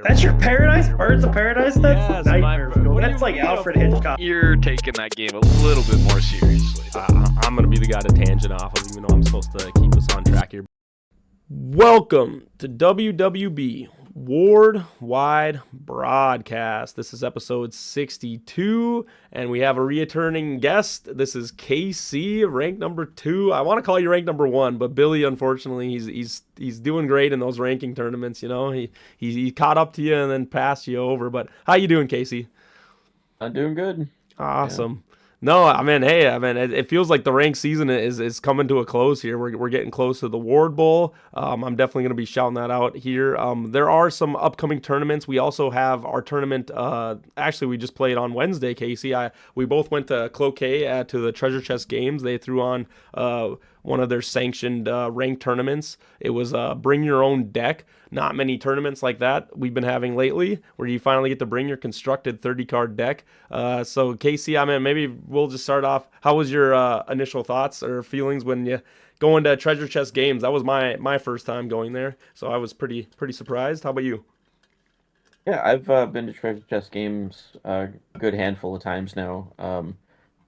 That's your paradise? Birds of Paradise? That's Yes, nightmare my- fuel. what do That's you like mean, a Alfred fool? Hitchcock. You're taking that game a little bit more seriously. I'm going to be the guy to tangent off of, even though I'm supposed to keep us on track here. Welcome to WWB Ward Wide Broadcast. This is episode 62, and we have a returning guest. This is KC, ranked number 2. I want to call you ranked number 1, but Billy, unfortunately, he's doing great in those ranking tournaments. You know, he caught up to you and then passed you over. But how you doing, Casey? I'm doing good. Awesome. No, it feels like the ranked season is coming to a close here. We're getting close to the Ward Bowl. I'm definitely going to be shouting that out here. There are some upcoming tournaments. We also have our tournament. Actually, we just played on Wednesday, Casey. We both went to Cloquet to the Treasure Chest Games. They threw on one of their sanctioned ranked tournaments. It was bring your own deck. Not many tournaments like that we've been having lately, where you finally get to bring your constructed 30-card deck. So, Casey, maybe we'll just start off. How was your initial thoughts or feelings when you go into Treasure Chest Games? That was my first time going there, so I was pretty surprised. How about you? Yeah, I've been to Treasure Chest Games a good handful of times now. Going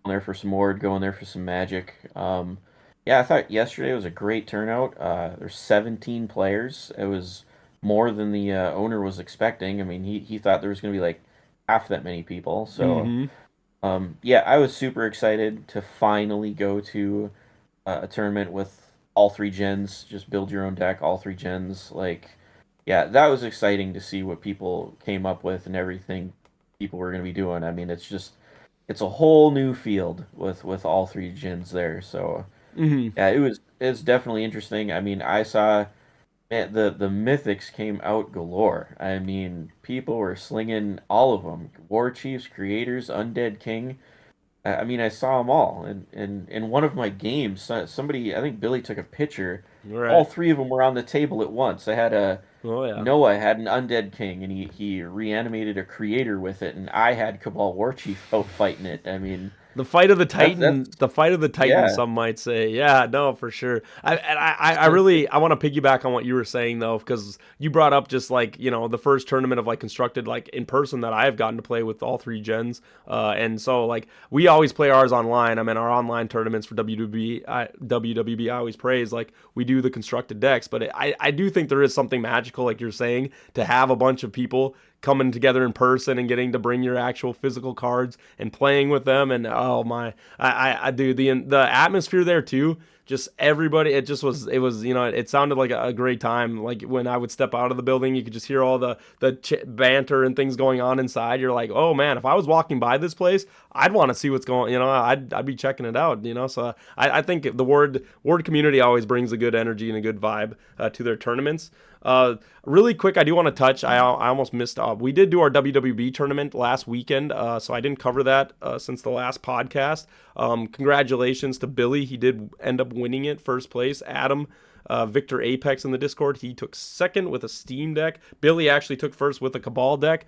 there for some Ward, going there for some Magic. Yeah, I thought yesterday was a great turnout. There's 17 players. It was more than the owner was expecting. I mean, he thought there was going to be like half that many people. So, yeah, I was super excited to finally go to a tournament with all three gens. Just build your own deck, all three gens. Like, yeah, that was exciting to see what people came up with and everything people were going to be doing. I mean, it's a whole new field with all three gens there. So, yeah, it's definitely interesting. I mean, I saw. Man, the mythics came out galore. I mean, people were slinging all of them. War Chiefs, Creators, Undead King. I mean, I saw them all. And in one of my games, somebody, I think Billy took a picture. Right. All three of them were on the table at once. I had Oh yeah. Noah had an Undead King, and he reanimated a Creator with it, and I had Cabal War Chief out fighting it. I mean, The fight of the Titan, that's the fight of the Titan, yeah. some might say. Yeah, no, for sure. I really, I want to piggyback on what you were saying though, because you brought up just like, the first tournament of like constructed like in person that I've gotten to play with all three gens. And so like we always play ours online. I mean, our online tournaments for WWB, I always praise like we do the constructed decks, but I do think there is something magical, like you're saying, to have a bunch of people coming together in person and getting to bring your actual physical cards and playing with them. And oh my, I do the atmosphere there too. Just everybody, it was, it sounded like a great time. Like when I would step out of the building, you could just hear all the banter and things going on inside. You're like, oh man, if I was walking by this place, I'd want to see what's going, I'd be checking it out, So I think the Ward community always brings a good energy and a good vibe to their tournaments. Really quick, I do want to touch. I almost missed. We did do our WWB tournament last weekend, so I didn't cover that since the last podcast. Congratulations to Billy. He did end up winning it, first place. Adam, Victor Apex in the Discord, he took second with a Steam deck. Billy actually took first with a Cabal deck.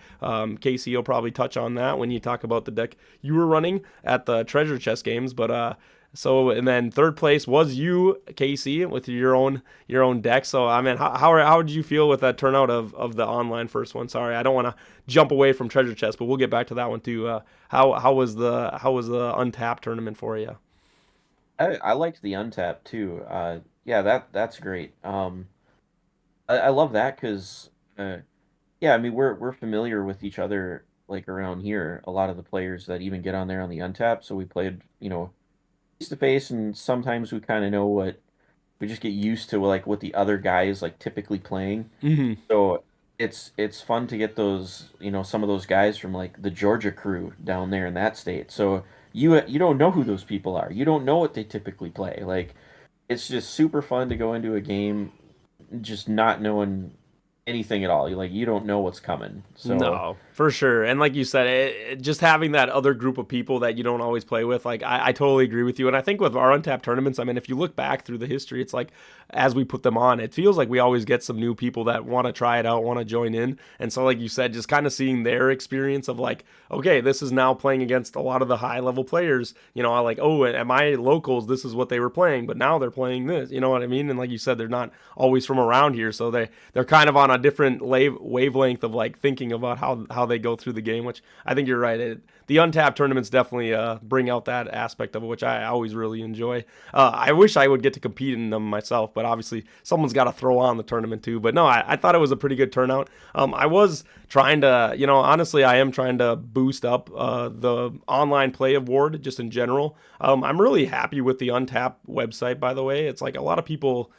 Casey, you'll probably touch on that when you talk about the deck you were running at the Treasure Chest Games, but. So and then third place was you, Casey, with your own deck. So I mean, how did you feel with that turnout of the online first one? Sorry, I don't want to jump away from Treasure Chest, but we'll get back to that one too. How was the Untapped tournament for you? I liked the Untap too. Yeah, that's great. I love that because, yeah, I mean we're familiar with each other like around here. A lot of the players that even get on there on the Untap, so we played face to face, and sometimes we kind of know what we just get used to like what the other guy is like typically playing. Mm-hmm. So it's fun to get those some of those guys from like the Georgia crew down there in that state. So you don't know who those people are. You don't know what they typically play. Like it's just super fun to go into a game just not knowing anything at all. You don't know what's coming. So No, for sure. And like you said, just having that other group of people that you don't always play with, like I totally agree with you. And I think with our Untapped tournaments, I mean, if you look back through the history, it's like as we put them on, it feels like we always get some new people that want to try it out, want to join in. And so like you said, just kind of seeing their experience of like, okay, this is now playing against a lot of the high level players. I like, oh, at my locals, this is what they were playing, but now they're playing this. You know what I mean? And like you said, they're not always from around here, so they're kind of on on a different wavelength of like thinking about how they go through the game, which I think you're right. The untapped tournaments definitely bring out that aspect of it, which I always really enjoy. I wish I would get to compete in them myself, but obviously someone's got to throw on the tournament too. But no, I thought it was a pretty good turnout. I was trying to, honestly, I am trying to boost up the online play of Ward just in general. I'm really happy with the Untapped website, by the way. It's like a lot of people,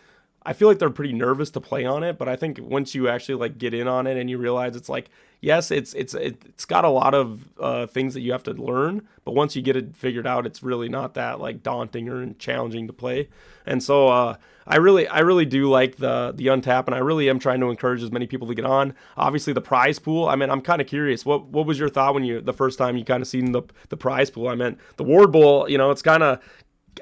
I feel like they're pretty nervous to play on it, but I think once you actually like get in on it and you realize it's like, yes, it's got a lot of things that you have to learn, but once you get it figured out, it's really not that like daunting or challenging to play. And so I really do like the Untap, and I really am trying to encourage as many people to get on. Obviously, the prize pool. I mean, I'm kind of curious. What was your thought when the first time you kind of seen the prize pool? I meant the Ward Bowl. It's kind of,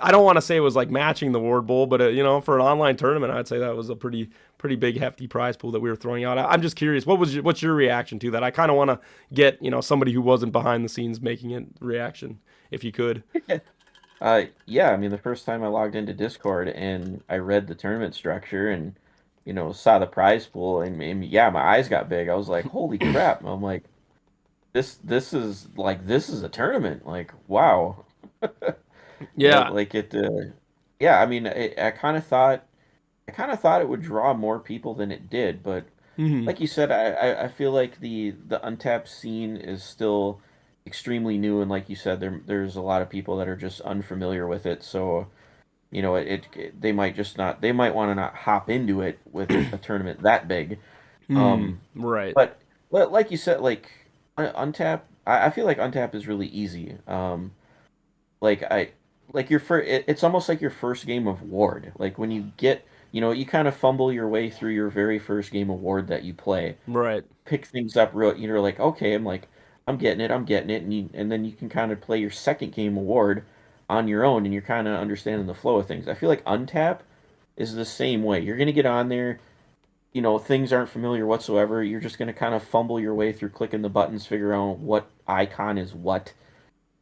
I don't want to say it was like matching the Ward Bowl, but for an online tournament, I'd say that was a pretty big hefty prize pool that we were throwing out. I'm just curious, what's your reaction to that? I kind of want to get somebody who wasn't behind the scenes making it reaction, if you could. Yeah, I mean, the first time I logged into Discord and I read the tournament structure and, saw the prize pool and yeah, my eyes got big. I was like, holy crap. I'm like, this is a tournament. Like, wow. Yeah. Like it, yeah, I mean, I kind of thought it would draw more people than it did, but like you said, I feel like the untapped scene is still extremely new, and like you said, there's a lot of people that are just unfamiliar with it. So, they might want to not hop into it with a tournament that big. Right. But like you said, like Untap, I feel like Untap is really easy. Like your first, it's almost like your first game of Ward. Like when you get, you kind of fumble your way through your very first game of Ward that you play. Right. Pick things up real, you're like, okay, I'm getting it, and then you can kind of play your second game of Ward on your own, and you're kind of understanding the flow of things. I feel like Untap is the same way. You're gonna get on there, things aren't familiar whatsoever. You're just gonna kind of fumble your way through clicking the buttons, figure out what icon is what.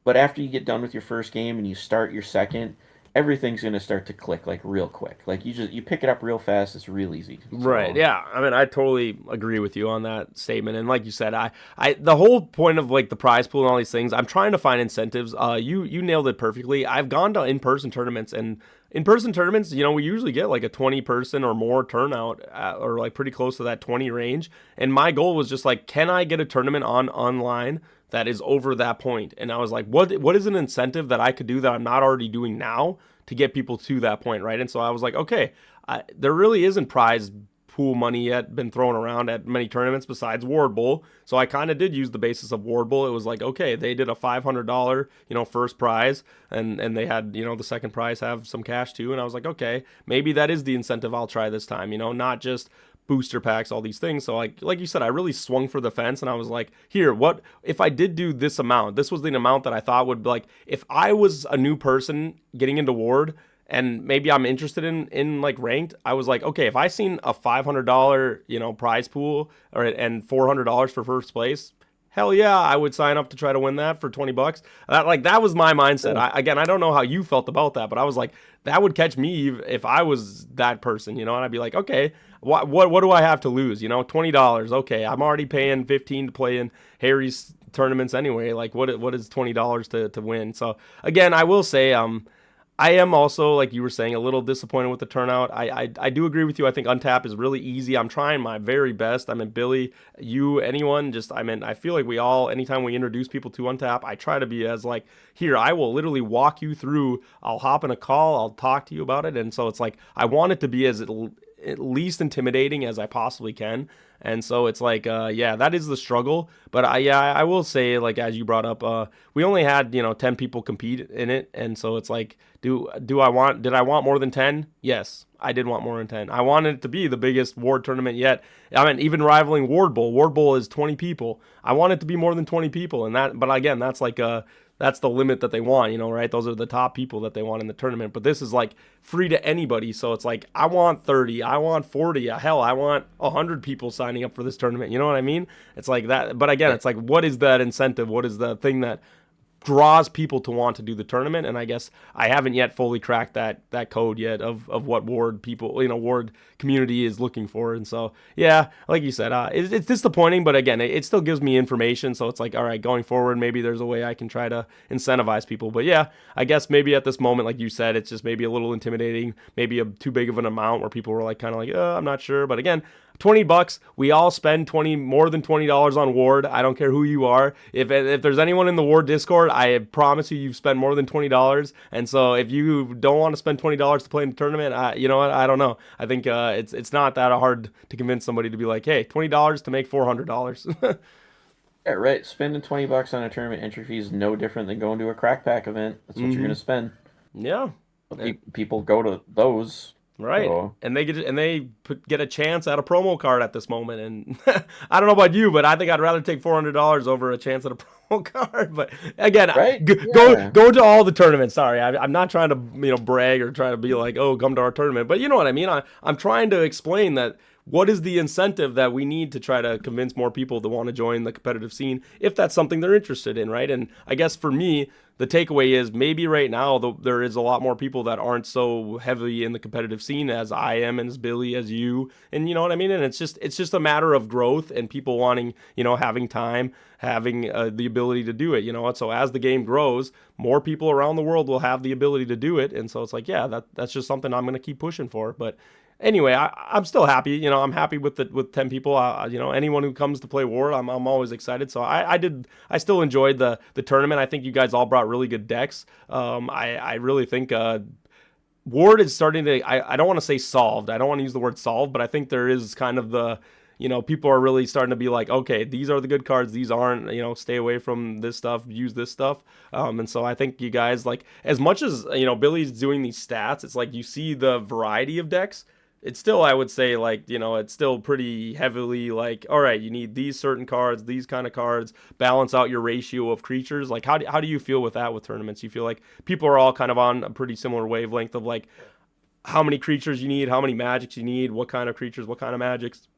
But after you get done with your first game and you start your second, everything's gonna start to click like real quick. Like you pick it up real fast. It's real easy. Right. Yeah. I mean, I totally agree with you on that statement. And like you said, I the whole point of like the prize pool and all these things, I'm trying to find incentives. You nailed it perfectly. I've gone to in-person tournaments, and in-person tournaments, we usually get like a 20 person or more turnout, or like pretty close to that 20 range. And my goal was just like, can I get a tournament online that is over that point? And I was like, what is an incentive that I could do that I'm not already doing now to get people to that point, right? And so I was like, okay, there really isn't prize pool money yet been thrown around at many tournaments besides Ward Bowl. So I kind of did use the basis of Ward Bowl. It was like, okay, they did a $500, first prize, and they had, the second prize have some cash too. And I was like, okay, maybe that is the incentive I'll try this time, not just booster packs, all these things. So like you said, I really swung for the fence, and I was like, here, what if I did do this amount? This was the amount that I thought would, like, if I was a new person getting into Ward and maybe I'm interested in like ranked, I was like, okay, if I seen a $500 prize pool and $400 for first place, hell yeah, I would sign up to try to win that for $20. That was my mindset. I don't know how you felt about that, but I was like, that would catch me if I was that person, and I'd be like, okay, what do I have to lose? $20. Okay, I'm already paying $15 to play in Harry's tournaments anyway. Like, what is $20 to win? So again, I will say, I am also, like you were saying, a little disappointed with the turnout. I do agree with you. I think Untap is really easy. I'm trying my very best. I mean, Billy, you, anyone, I feel like we all, anytime we introduce people to Untap, I try to be as like, here, I will literally walk you through. I'll hop in a call. I'll talk to you about it. And so it's like, I want it to be as at least intimidating as I possibly can. And so it's like, yeah, that is the struggle. But I will say, like, as you brought up, we only had, 10 people compete in it. And so it's like, did I want more than 10? Yes, I did want more than 10. I wanted it to be the biggest Ward tournament yet. I mean, even rivaling Ward Bowl. Ward Bowl is 20 people. I want it to be more than 20 people. But again, that's like that's the limit that they want, right? Those are the top people that they want in the tournament. But this is like free to anybody. So it's like, I want 30, I want 40, hell, I want 100 people signing up for this tournament. You know what I mean? It's like that. But again, it's like, what is that incentive? What is the thing that draws people to want to do the tournament. And I guess I haven't yet fully cracked that code yet of what Ward people, Ward community is looking for. And so, yeah, like you said, it's disappointing, but again, it still gives me information. So it's like, all right, going forward, maybe there's a way I can try to incentivize people. But yeah, I guess maybe at this moment, like you said, it's just maybe a little intimidating, maybe too big of an amount where people were like, kind of like, I'm not sure. But again, $20. We all spend more than $20 on Ward. I don't care who you are. If there's anyone in the Ward Discord, I promise you've spent more than $20. And so if you don't want to spend $20 to play in the tournament, you know what? I don't know. I think it's not that hard to convince somebody to be like, hey, $20 to make $400. Yeah, right. Spending $20 on a tournament entry fee is no different than going to a crack pack event. That's what you're going to spend. Yeah. People go to those. Right, So, and they get a chance at a promo card at this moment, and I don't know about you, but I think I'd rather take $400 over a chance at a promo card. But again, right? Go to all the tournaments. Sorry, I'm not trying to brag or try to be like, oh, come to our tournament, but you know what I mean. I'm trying to explain that. What is the incentive that we need to try to convince more people to want to join the competitive scene if that's something they're interested in, right? And I guess for me, the takeaway is maybe right now there is a lot more people that aren't so heavily in the competitive scene as I am, and as Billy, as you, and you know what I mean. And it's just a matter of growth and people wanting, having time, having the ability to do it, And so as the game grows, more people around the world will have the ability to do it, and so it's like, yeah, that's just something I'm going to keep pushing for, but. Anyway, I'm still happy. I'm happy with 10 people. Anyone who comes to play War, I'm always excited. So I still enjoyed the tournament. I think you guys all brought really good decks. I really think Ward is starting to. I don't want to say solved. I don't want to use the word solved, but I think there is kind of the. People are really starting to be like, okay, these are the good cards. These aren't. Stay away from this stuff. Use this stuff. And so I think you guys like as much as Billy's doing these stats. It's like you see the variety of decks. It's still, I would say, like, it's still pretty heavily like, all right, you need these certain cards, these kind of cards, balance out your ratio of creatures. Like, how do you feel with that with tournaments? You feel like people are all kind of on a pretty similar wavelength of like how many creatures you need, how many magics you need, what kind of creatures, what kind of magics?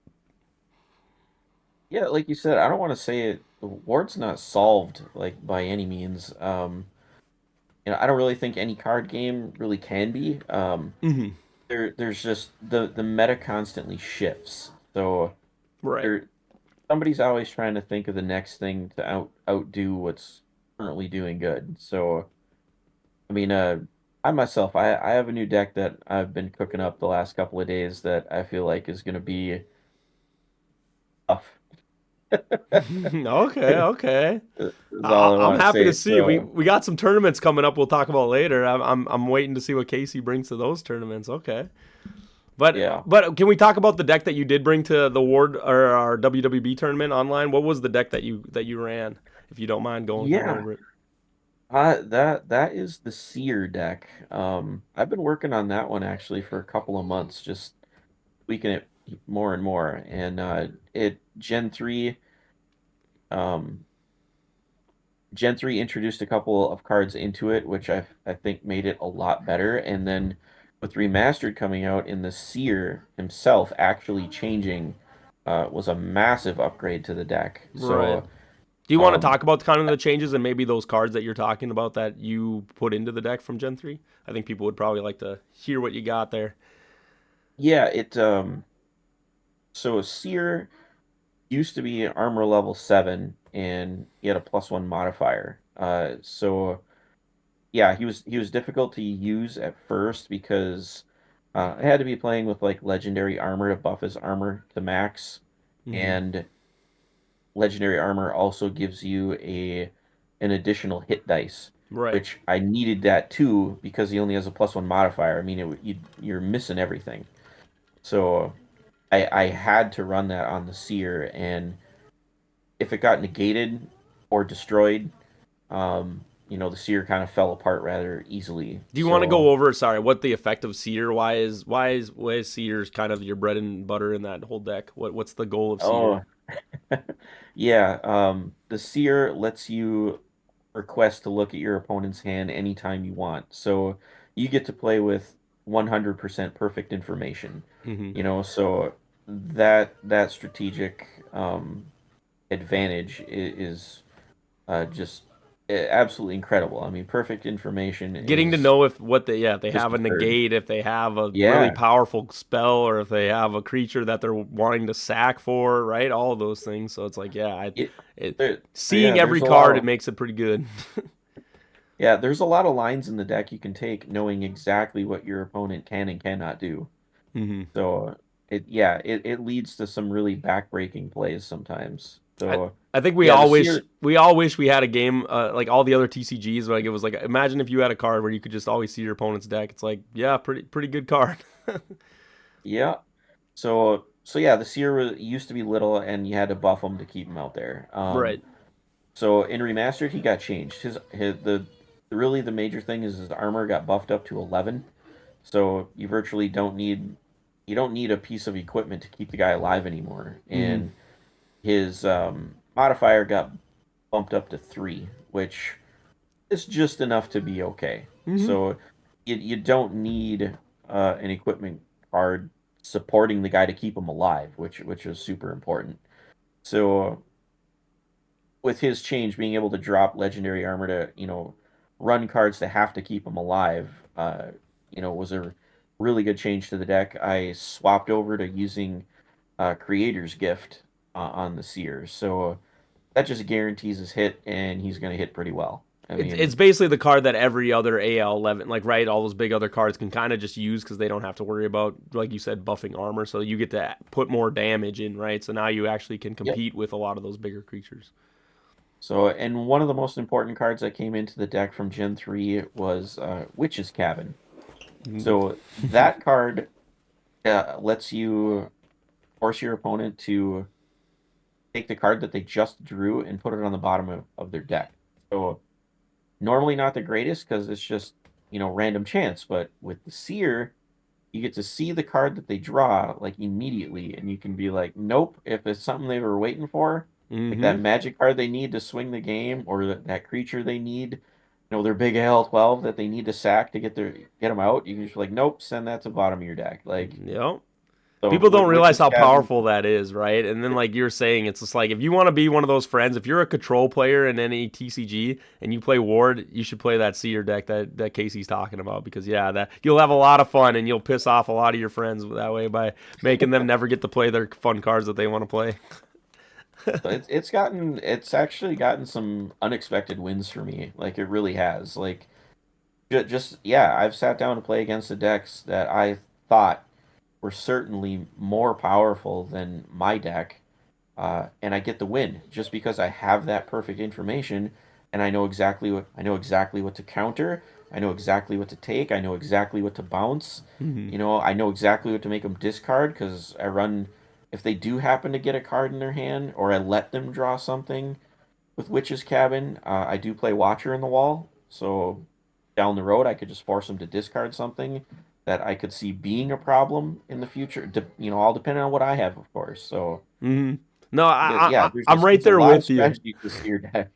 yeah, like you said, I don't want to say it. The Ward's not solved like by any means. I don't really think any card game really can be. Mm-hmm. There's just the meta constantly shifts. So Right. somebody's always trying to think of the next thing to outdo what's currently doing good. So I mean, I myself, I have a new deck that I've been cooking up the last couple of days that I feel like is going to be tough. Okay. Is all I I'm want to happy say. to see. We So we got some tournaments coming up. We'll talk about later. I'm waiting to see what Casey brings to those tournaments. Okay. yeah, But can we talk about the deck that you did bring to the Ward or our WWB tournament online? What was the deck that you ran? If you don't mind going yeah. over it. That is the Seer deck. I've been working on that one actually for a couple of months, just tweaking it more and more. And it um, Gen 3 introduced a couple of cards into it, which I think made it a lot better. And then with Remastered coming out in the Seer himself actually changing was a massive upgrade to the deck. Right. So Do you want to um, talk about kind of the changes and maybe those cards that you're talking about that you put into the deck from Gen 3? I think people would probably like to hear what you got there. yeah, so a Seer used to be armor level 7 and he had a +1 modifier. So yeah, he was difficult to use at first because I had to be playing with like legendary armor to buff his armor to max, Hmm. and legendary armor also gives you an additional hit dice, Right. which I needed that too because he only has a +1 modifier. I mean, you're missing everything. So I had to run that on the seer, and if it got negated or destroyed, the seer kind of fell apart rather easily. Do you want to go So, over, sorry, what the effect of Seer? Why is Seer's kind of your bread and butter in that whole deck? What's the goal of Seer? oh, yeah, the seer lets you request to look at your opponent's hand anytime you want. So you get to play with 100% perfect information. Hmm. So that strategic advantage is just absolutely incredible. I mean, perfect information Getting to is know if they just have a absurd. negate, if they have a really Yeah, powerful spell, or if they have a creature that they're wanting to sack for, right? All of those things. So it's like, it, it yeah. seeing There's every a lot card, it of makes it pretty good. yeah. There's a lot of lines in the deck you can take, knowing exactly what your opponent can and cannot do. hmm So it leads to some really backbreaking plays sometimes. I So I think yeah, the seer. we all wish we had a game like all the other TCGs. Like it was like, imagine if you had a card where you could just always see your opponent's deck. It's like, yeah, pretty good card. Yeah. So yeah, the seer used to be little, and you had to buff him to keep him out there. Right. So in remastered, he got changed. His the really the major thing is his armor got buffed up to 11. So you virtually don't need a piece of equipment to keep the guy alive anymore. hmm And his modifier got bumped up to 3, which is just enough to be okay. hmm So you don't need an equipment card supporting the guy to keep him alive, which is super important. So with his change, being able to drop legendary armor to run cards to have to keep him alive, was a really good change to the deck. I swapped over to using Creator's Gift on the Seer, so that just guarantees his hit, and he's going to hit pretty well. I It's mean, basically the card that every other AL 11, like, right, all those big other cards can kind of just use because they don't have to worry about, like you said, buffing armor. So you get to put more damage in, right? So now you actually can yep. compete with a lot of those bigger creatures. So, and one of the most important cards that came into the deck from Gen 3 was Witch's Cabin. So that card lets you force your opponent to take the card that they just drew and put it on the bottom of their deck. So normally not the greatest because it's just, random chance, but with the Seer, you get to see the card that they draw like immediately, and you can be like, nope, if it's something they were waiting for, like Mm-hmm. that magic card they need to swing the game, or that creature they need, their big AL12 that they need to sack to get them out, you can just be like, nope, send that to the bottom of your deck. Like, Yep. so People don't realize Witch's how Cabin, powerful that is, right? And then, like you're saying, it's just like if you want to be one of those friends, if you're a control player in any TCG and you play Ward, you should play that Seer deck that Casey's talking about because yeah, that you'll have a lot of fun and you'll piss off a lot of your friends that way by making them never get to play their fun cards that they want to play. so it's actually gotten some unexpected wins for me. Like it really has. Like just yeah, I've sat down to play against the decks that I thought were certainly more powerful than my deck, and I get the win just because I have that perfect information, and I know exactly what to counter. I know exactly what to take. I know exactly what to bounce. hmm I know exactly what to make them discard because I run. If they do happen to get a card in their hand, or I let them draw something with Witch's Cabin, I do play Watcher in the Wall, so down the road I could just force them to discard something that I could see being a problem in the future. All depending on what I have, of course. So hmm No, yeah, I'm right there's a there lot of with you. strategy to see your deck.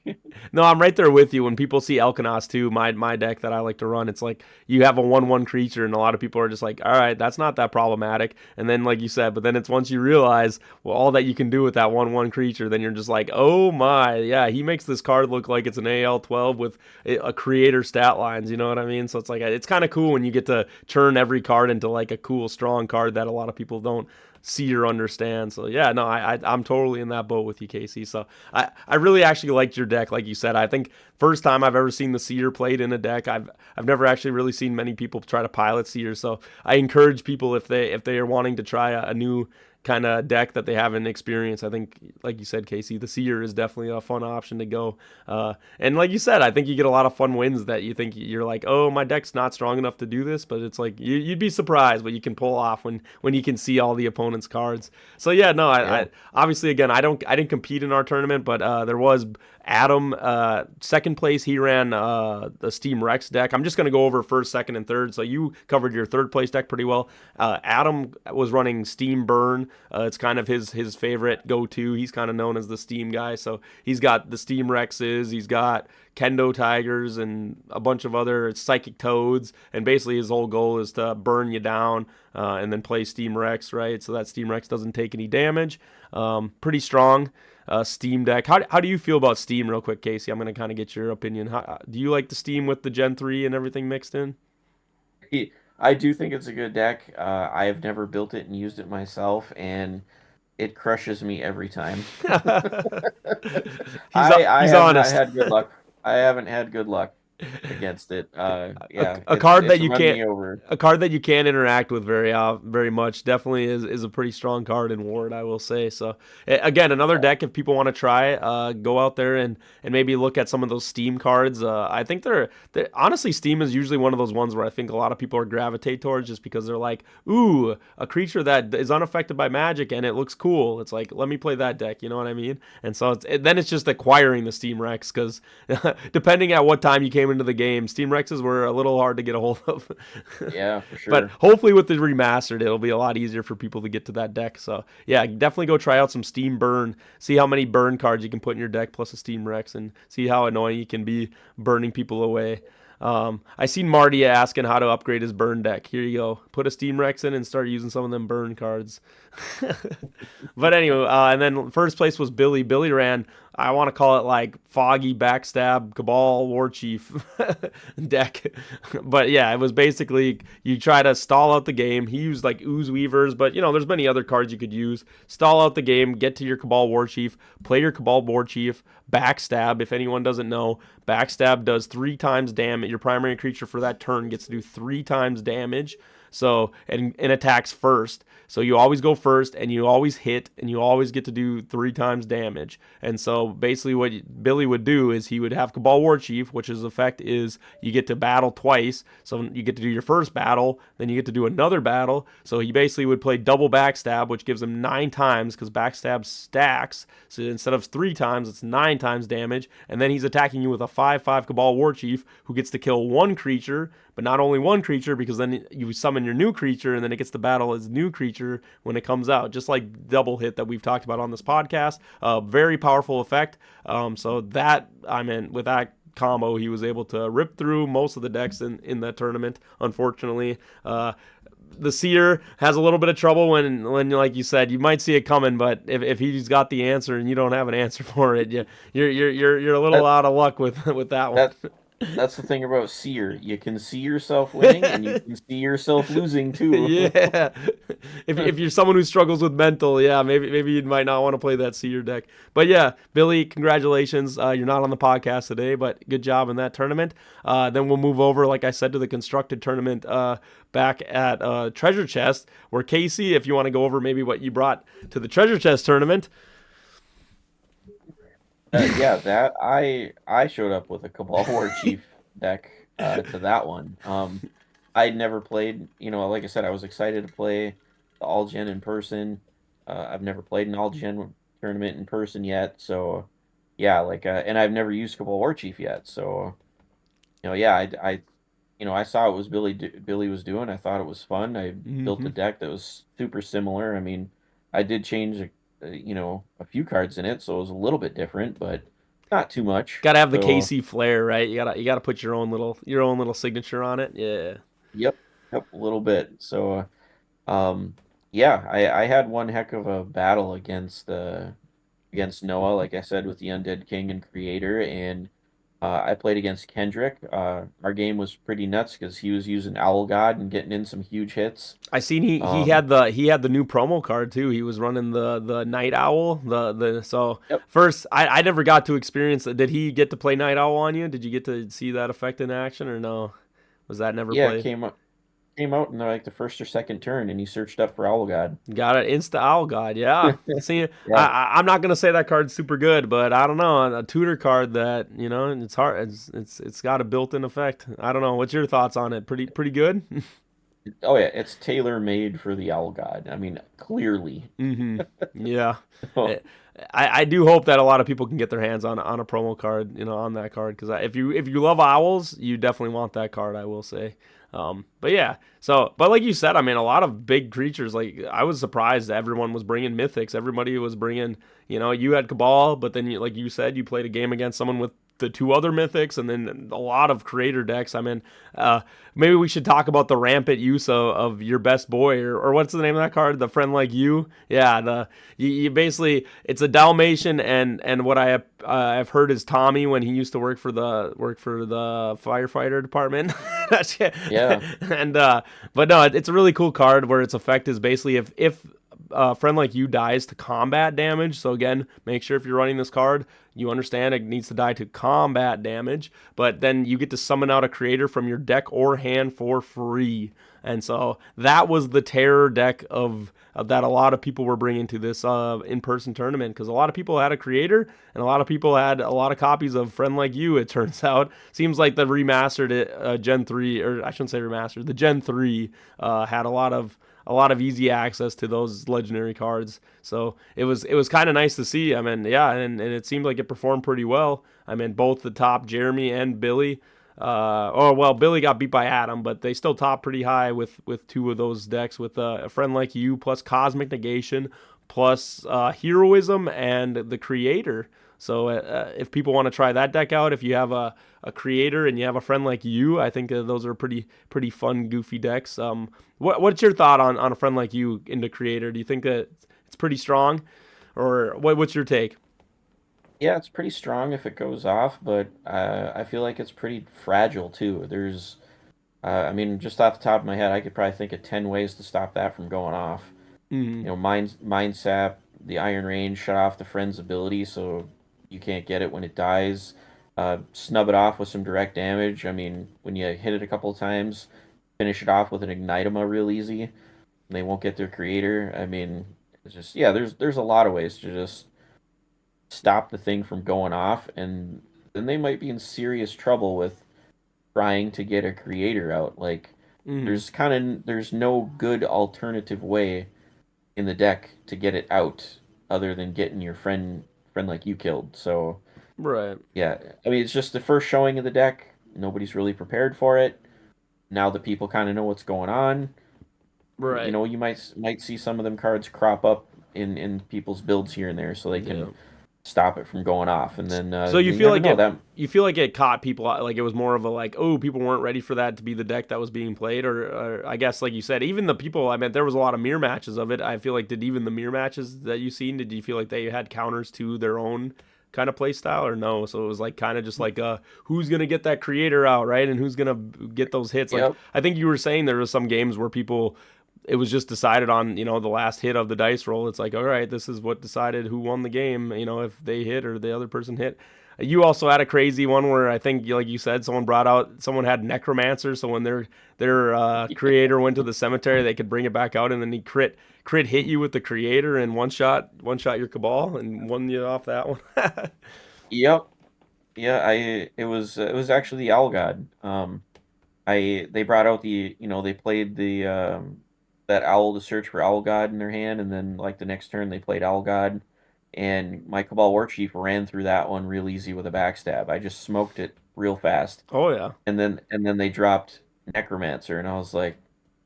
No, I'm right there with you. When people see Elkanos too, my deck that I like to run, it's like you have a 1/1 creature, and a lot of people are just like, all right, that's not that problematic. And then, like you said, but then it's once you realize well all that you can do with that 1/1 creature, then you're just like, oh my, yeah, he makes this card look like it's an AL12 with a creator stat lines. You know what I mean? So it's like it's kind of cool when you get to turn every card into like a cool, strong card that a lot of people don't see or understand. So yeah, no, I'm totally in that boat with you, Casey. So I really actually liked your deck, like you said. I think first time I've ever seen the Seer played in a deck. I've never actually really seen many people try to pilot Seer. So I encourage people if they are wanting to try a new kind of deck that they haven't experienced. I think, like you said, Casey, the Seer is definitely a fun option to go. And like you said, I think you get a lot of fun wins that you think you're like, oh, my deck's not strong enough to do this, but it's like you'd be surprised what you can pull off when you can see all the opponent's cards. So yeah, no, Yeah. I obviously again I didn't compete in our tournament, but there was Adam, second place. He ran the Steam Rex deck. I'm just going to go over first, second, and third. So you covered your third place deck pretty well. Adam was running Steam Burn. It's kind of his favorite go-to. He's kind of known as the Steam guy. So he's got the Steam Rexes. He's got Kendo Tigers and a bunch of other Psychic Toads. And basically his whole goal is to burn you down and then play Steam Rex, right? So that Steam Rex doesn't take any damage. Pretty strong. Steam deck. How do you feel about Steam, real quick, Casey? I'm gonna kind of get your opinion. Do you like the Steam with the Gen 3 and everything mixed in? I do think it's a good deck. I have never built it and used it myself, and it crushes me every time. I He's have not honest. had good luck. I haven't had good luck against it. Yeah, A card that it's you run can't me over. a card that you can't interact with very much. Definitely is a pretty strong card in Ward, I will say. So again, another deck if people want to try, go out there and maybe look at some of those Steam cards. I think they're honestly, Steam is usually one of those ones where I think a lot of people are gravitate towards just because they're like, ooh, a creature that is unaffected by magic and it looks cool. It's like, let me play that deck. You know what I mean? And so then it's just acquiring the Steam Rex because depending at what time you came into the game, Steam Rexes were a little hard to get a hold of. Yeah, for sure. But hopefully with the remastered, it'll be a lot easier for people to get to that deck. So yeah, definitely go try out some Steam Burn. See how many burn cards you can put in your deck plus a Steam Rex, and see how annoying you can be burning people away. I seen Marty asking how to upgrade his burn deck. Here you go. Put a Steam Rex in and start using some of them burn cards. But anyway, and then first place was Billy. Billy ran, I want to call it like Foggy Backstab Cabal War Chief deck. But yeah, it was basically you try to stall out the game. He used like Ooze Weavers, but there's many other cards you could use. Stall out the game, get to your Cabal War Chief, play your Cabal War Chief, Backstab. If anyone doesn't know, Backstab does 3 times damage. Your primary creature for that turn gets to do 3 times damage. So, and attacks first. So you always go first, and you always hit, and you always get to do 3 times damage. And so basically what Billy would do is he would have Cabal War Chief, which his effect is you get to battle twice. So you get to do your first battle, then you get to do another battle. So he basically would play double Backstab, which gives him 9 times, because Backstab stacks. So instead of 3 times, it's 9 times damage. And then he's attacking you with a 5/5 Cabal War Chief, who gets to kill 1 creature, but not only 1 creature, because then you summon your new creature, and then it gets to battle as new creature when it comes out, just like double hit that we've talked about on this podcast. Very powerful effect. So that, with that combo, he was able to rip through most of the decks in that tournament. Unfortunately, the Seer has a little bit of trouble when like you said, you might see it coming, but if he's got the answer and you don't have an answer for it, you're a little out of luck with that one. That's the thing about Seer. You can see yourself winning, and you can see yourself losing too. Yeah. If you're someone who struggles with mental, yeah, maybe you might not want to play that Seer deck. But yeah, Billy, congratulations. You're not on the podcast today, but good job in that tournament. Then we'll move over, like I said, to the constructed tournament back at Treasure Chest, where Casey, if you want to go over maybe what you brought to the Treasure Chest tournament. Yeah, that I showed up with a Cabal War Chief deck to that one. I'd never played, like I said, I was excited to play the All Gen in person. I've never played an All Gen tournament in person yet, so yeah, and I've never used Cabal War Chief yet, so yeah, I saw what was Billy was doing. I thought it was fun. I built a deck that was super similar. I mean, I did change a few cards in it, so it was a little bit different, but not too much. Gotta have the So, KC flair, right? You gotta put your own little signature on it. Yeah. yep, a little bit. So, yeah, I had one heck of a battle against Noah, like I said, with the Undead King and Creator, and I played against Kendrick. Our game was pretty nuts because he was using Owl God and getting in some huge hits. I seen he had the new promo card too. He was running the Night Owl. So Yep. first I never got to experience it. Did he get to play Night Owl on you? Did you get to see that effect in action or no? Was that never Yeah, played? it came out in like the first or second turn, and he searched up for Owl God. Got it. Insta Owl God. Yeah. See, Yeah. I'm not gonna say that card's super good, but I don't know, a tutor card that it's hard. It's got a built-in effect. I don't know. What's your thoughts on it? Pretty good. Oh yeah, it's tailor made for the Owl God. I mean, clearly. Yeah. Oh, I do hope that a lot of people can get their hands on a promo card, on that card, because if you love owls, you definitely want that card, I will say. But yeah, but like you said, I mean, a lot of big creatures. Like I was surprised that everyone was bringing mythics. Everybody was bringing, you had Cabal, but then like you said, you played a game against someone with the 2 other mythics, and then a lot of creator decks. I mean, maybe we should talk about the rampant use of your best boy, or what's the name of that card? The friend like you. Yeah, you basically, it's a Dalmatian, and what I've heard is Tommy when he used to work for the firefighter department. Yeah. And but no, it's a really cool card where its effect is basically if friend like you dies to combat damage. So again, make sure if you're running this card, you understand it needs to die to combat damage, but then you get to summon out a creator from your deck or hand for free. And so that was the terror deck of that a lot of people were bringing to this in-person tournament, because a lot of people had a creator and a lot of people had a lot of copies of Friend Like You, it turns out. Seems like the remastered Gen 3, or I shouldn't say remastered, the Gen 3 had a lot of easy access to those legendary cards. So it was kind of nice to see. I mean, yeah, and it seemed like it performed pretty well. I mean, both the top, Jeremy and Billy. Billy got beat by Adam, but they still top pretty high with 2 of those decks, with a Friend Like You plus Cosmic Negation plus Heroism and the Creator. So if people want to try that deck out, if you have a creator and you have a friend like you, I think those are pretty fun, goofy decks. What's your thought on a friend like you into creator? Do you think that it's pretty strong, or what's your take? Yeah, it's pretty strong if it goes off, but I feel like it's pretty fragile too. I mean, just off the top of my head, I could probably think of 10 ways to stop that from going off. Mm, You know, mind sap, the Iron Range, shut off the friend's ability so you can't get it when it dies. Snub it off with some direct damage. I mean, when you hit it a couple of times, finish it off with an Ignitema real easy. They won't get their creator. I mean, it's just, yeah, there's a lot of ways to just stop the thing from going off, and then they might be in serious trouble with trying to get a creator out. Like, mm, there's no good alternative way in the deck to get it out other than getting your friend like you killed. So right, yeah, I mean, it's just the first showing of the deck. Nobody's really prepared for it. Now that people kind of know what's going on, you right. know, you might see some of them cards crop up in people's builds here and there, so they Yeah. can stop it from going off. And then So you you feel never like know that. it caught people out, like it was more of a like, oh, people weren't ready for that to be the deck that was being played, or I guess like you said, even the people. I mean, there was a lot of mirror matches of it. I feel like, did even the mirror matches that you seen, did you feel like they had counters to their own kind of play style, or no? So it was like kind of just like who's gonna get that creator out, right, and who's gonna get those hits. Like Yep. I think you were saying there was some games where people, it was just decided on, the last hit of the dice roll. It's like, all right, this is what decided who won the game, if they hit or the other person hit. You also had a crazy one where I think, like you said, someone had necromancer, so when their creator went to the cemetery, they could bring it back out, and then he crit hit you with the creator and one shot your cabal and won you off that one. Yep. Yeah. It was actually the Owl God. They brought out they played the that owl to search for Owl God in their hand, and then like the next turn they played Owl God, and my Cabal War Chief ran through that one real easy with a backstab. I just smoked it real fast, Oh yeah. and then they dropped Necromancer, and I was like,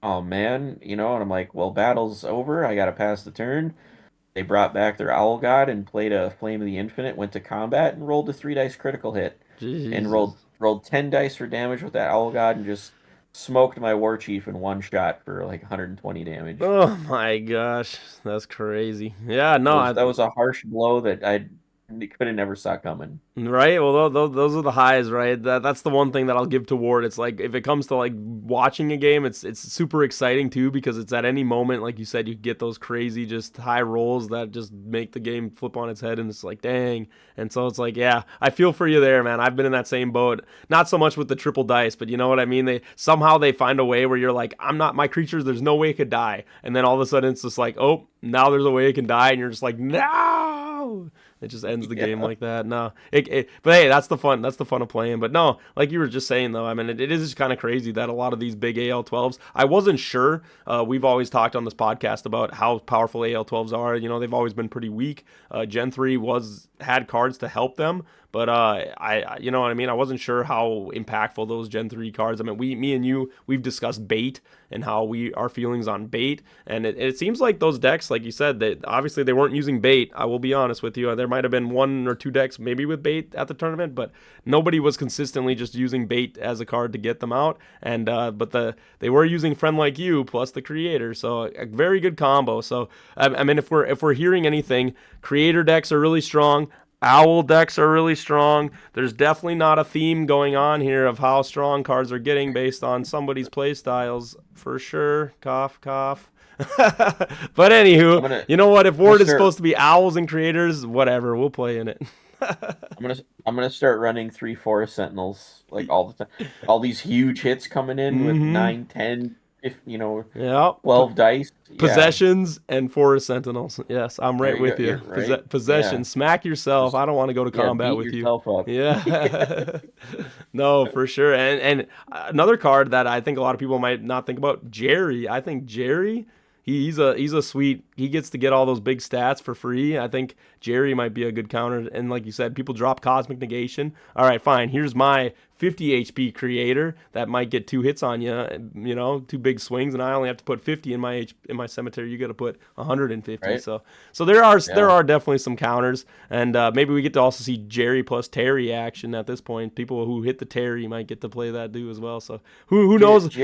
oh man, and I'm like, well, battle's over. I gotta pass the turn. They brought back their Owl God and played a Flame of the Infinite, went to combat and rolled a 3 dice critical hit, and Jesus. rolled 10 dice for damage with that Owl God, and just smoked my War Chief in one shot for like 120 damage. Oh my gosh, that's crazy. Yeah, That no, was that was a harsh blow that I could have never saw coming. right. Well, those are the highs, right? That's the one thing that I'll give to Ward. It's like, if it comes to like watching a game, it's super exciting too, because it's at any moment, like you said, you get those crazy just high rolls that just make the game flip on its head, and it's like, dang. And so it's like, yeah, I feel for you there, man. I've been in that same boat. Not so much with the triple dice, but you know what I mean. They find a way where you're like, I'm not my creatures. There's no way it could die, and then all of a sudden it's just like, oh, now there's a way it can die, and you're just like, no. It just ends the game Yeah. like that. No, but hey, that's the fun. That's the fun of playing. But no, like you were just saying though, I mean, it is kind of crazy that a lot of these big AL12s. I wasn't sure. We've always talked on this podcast about how powerful AL12s are. They've always been pretty weak. Gen 3 had cards to help them, But you know what I mean. I wasn't sure how impactful those Gen 3 cards. I mean, me and you, we've discussed bait and how our feelings on bait, and it seems like those decks, like you said, that obviously they weren't using bait. I will be honest with you. There might have been 1 or 2 decks maybe with bait at the tournament, but nobody was consistently just using bait as a card to get them out. And but they were using Friend Like You plus the creator, so a very good combo. So I mean, if we're hearing anything, creator decks are really strong. Owl decks are really strong. There's definitely not a theme going on here of how strong cards are getting based on somebody's play styles, for sure. Cough, cough. But anywho, you know what? If Ward is supposed to be owls and creators, whatever, we'll play in it. I'm gonna start running 3 Forest Sentinels like all the time. All these huge hits coming in with 9, 10, if you know, yeah, 12 dice. Possessions and Forest Sentinels. Yes, I'm right with you. Right? Possession. Smack yourself. I don't want to go to combat with you. Up. Yeah. No, for sure. And another card that I think a lot of people might not think about, Jerry. I think Jerry, he's a sweet. He gets to get all those big stats for free. I think Jerry might be a good counter. And like you said, people drop Cosmic Negation. All right, fine. Here's my 50 HP creator that might get 2 hits on you, you know, 2 big swings, and I only have to put 50 in my cemetery. You got to put 150. Right. So there are definitely some counters, and maybe we get to also see Jerry plus Terry action at this point. People who hit the Terry might get to play that do as well. So who knows?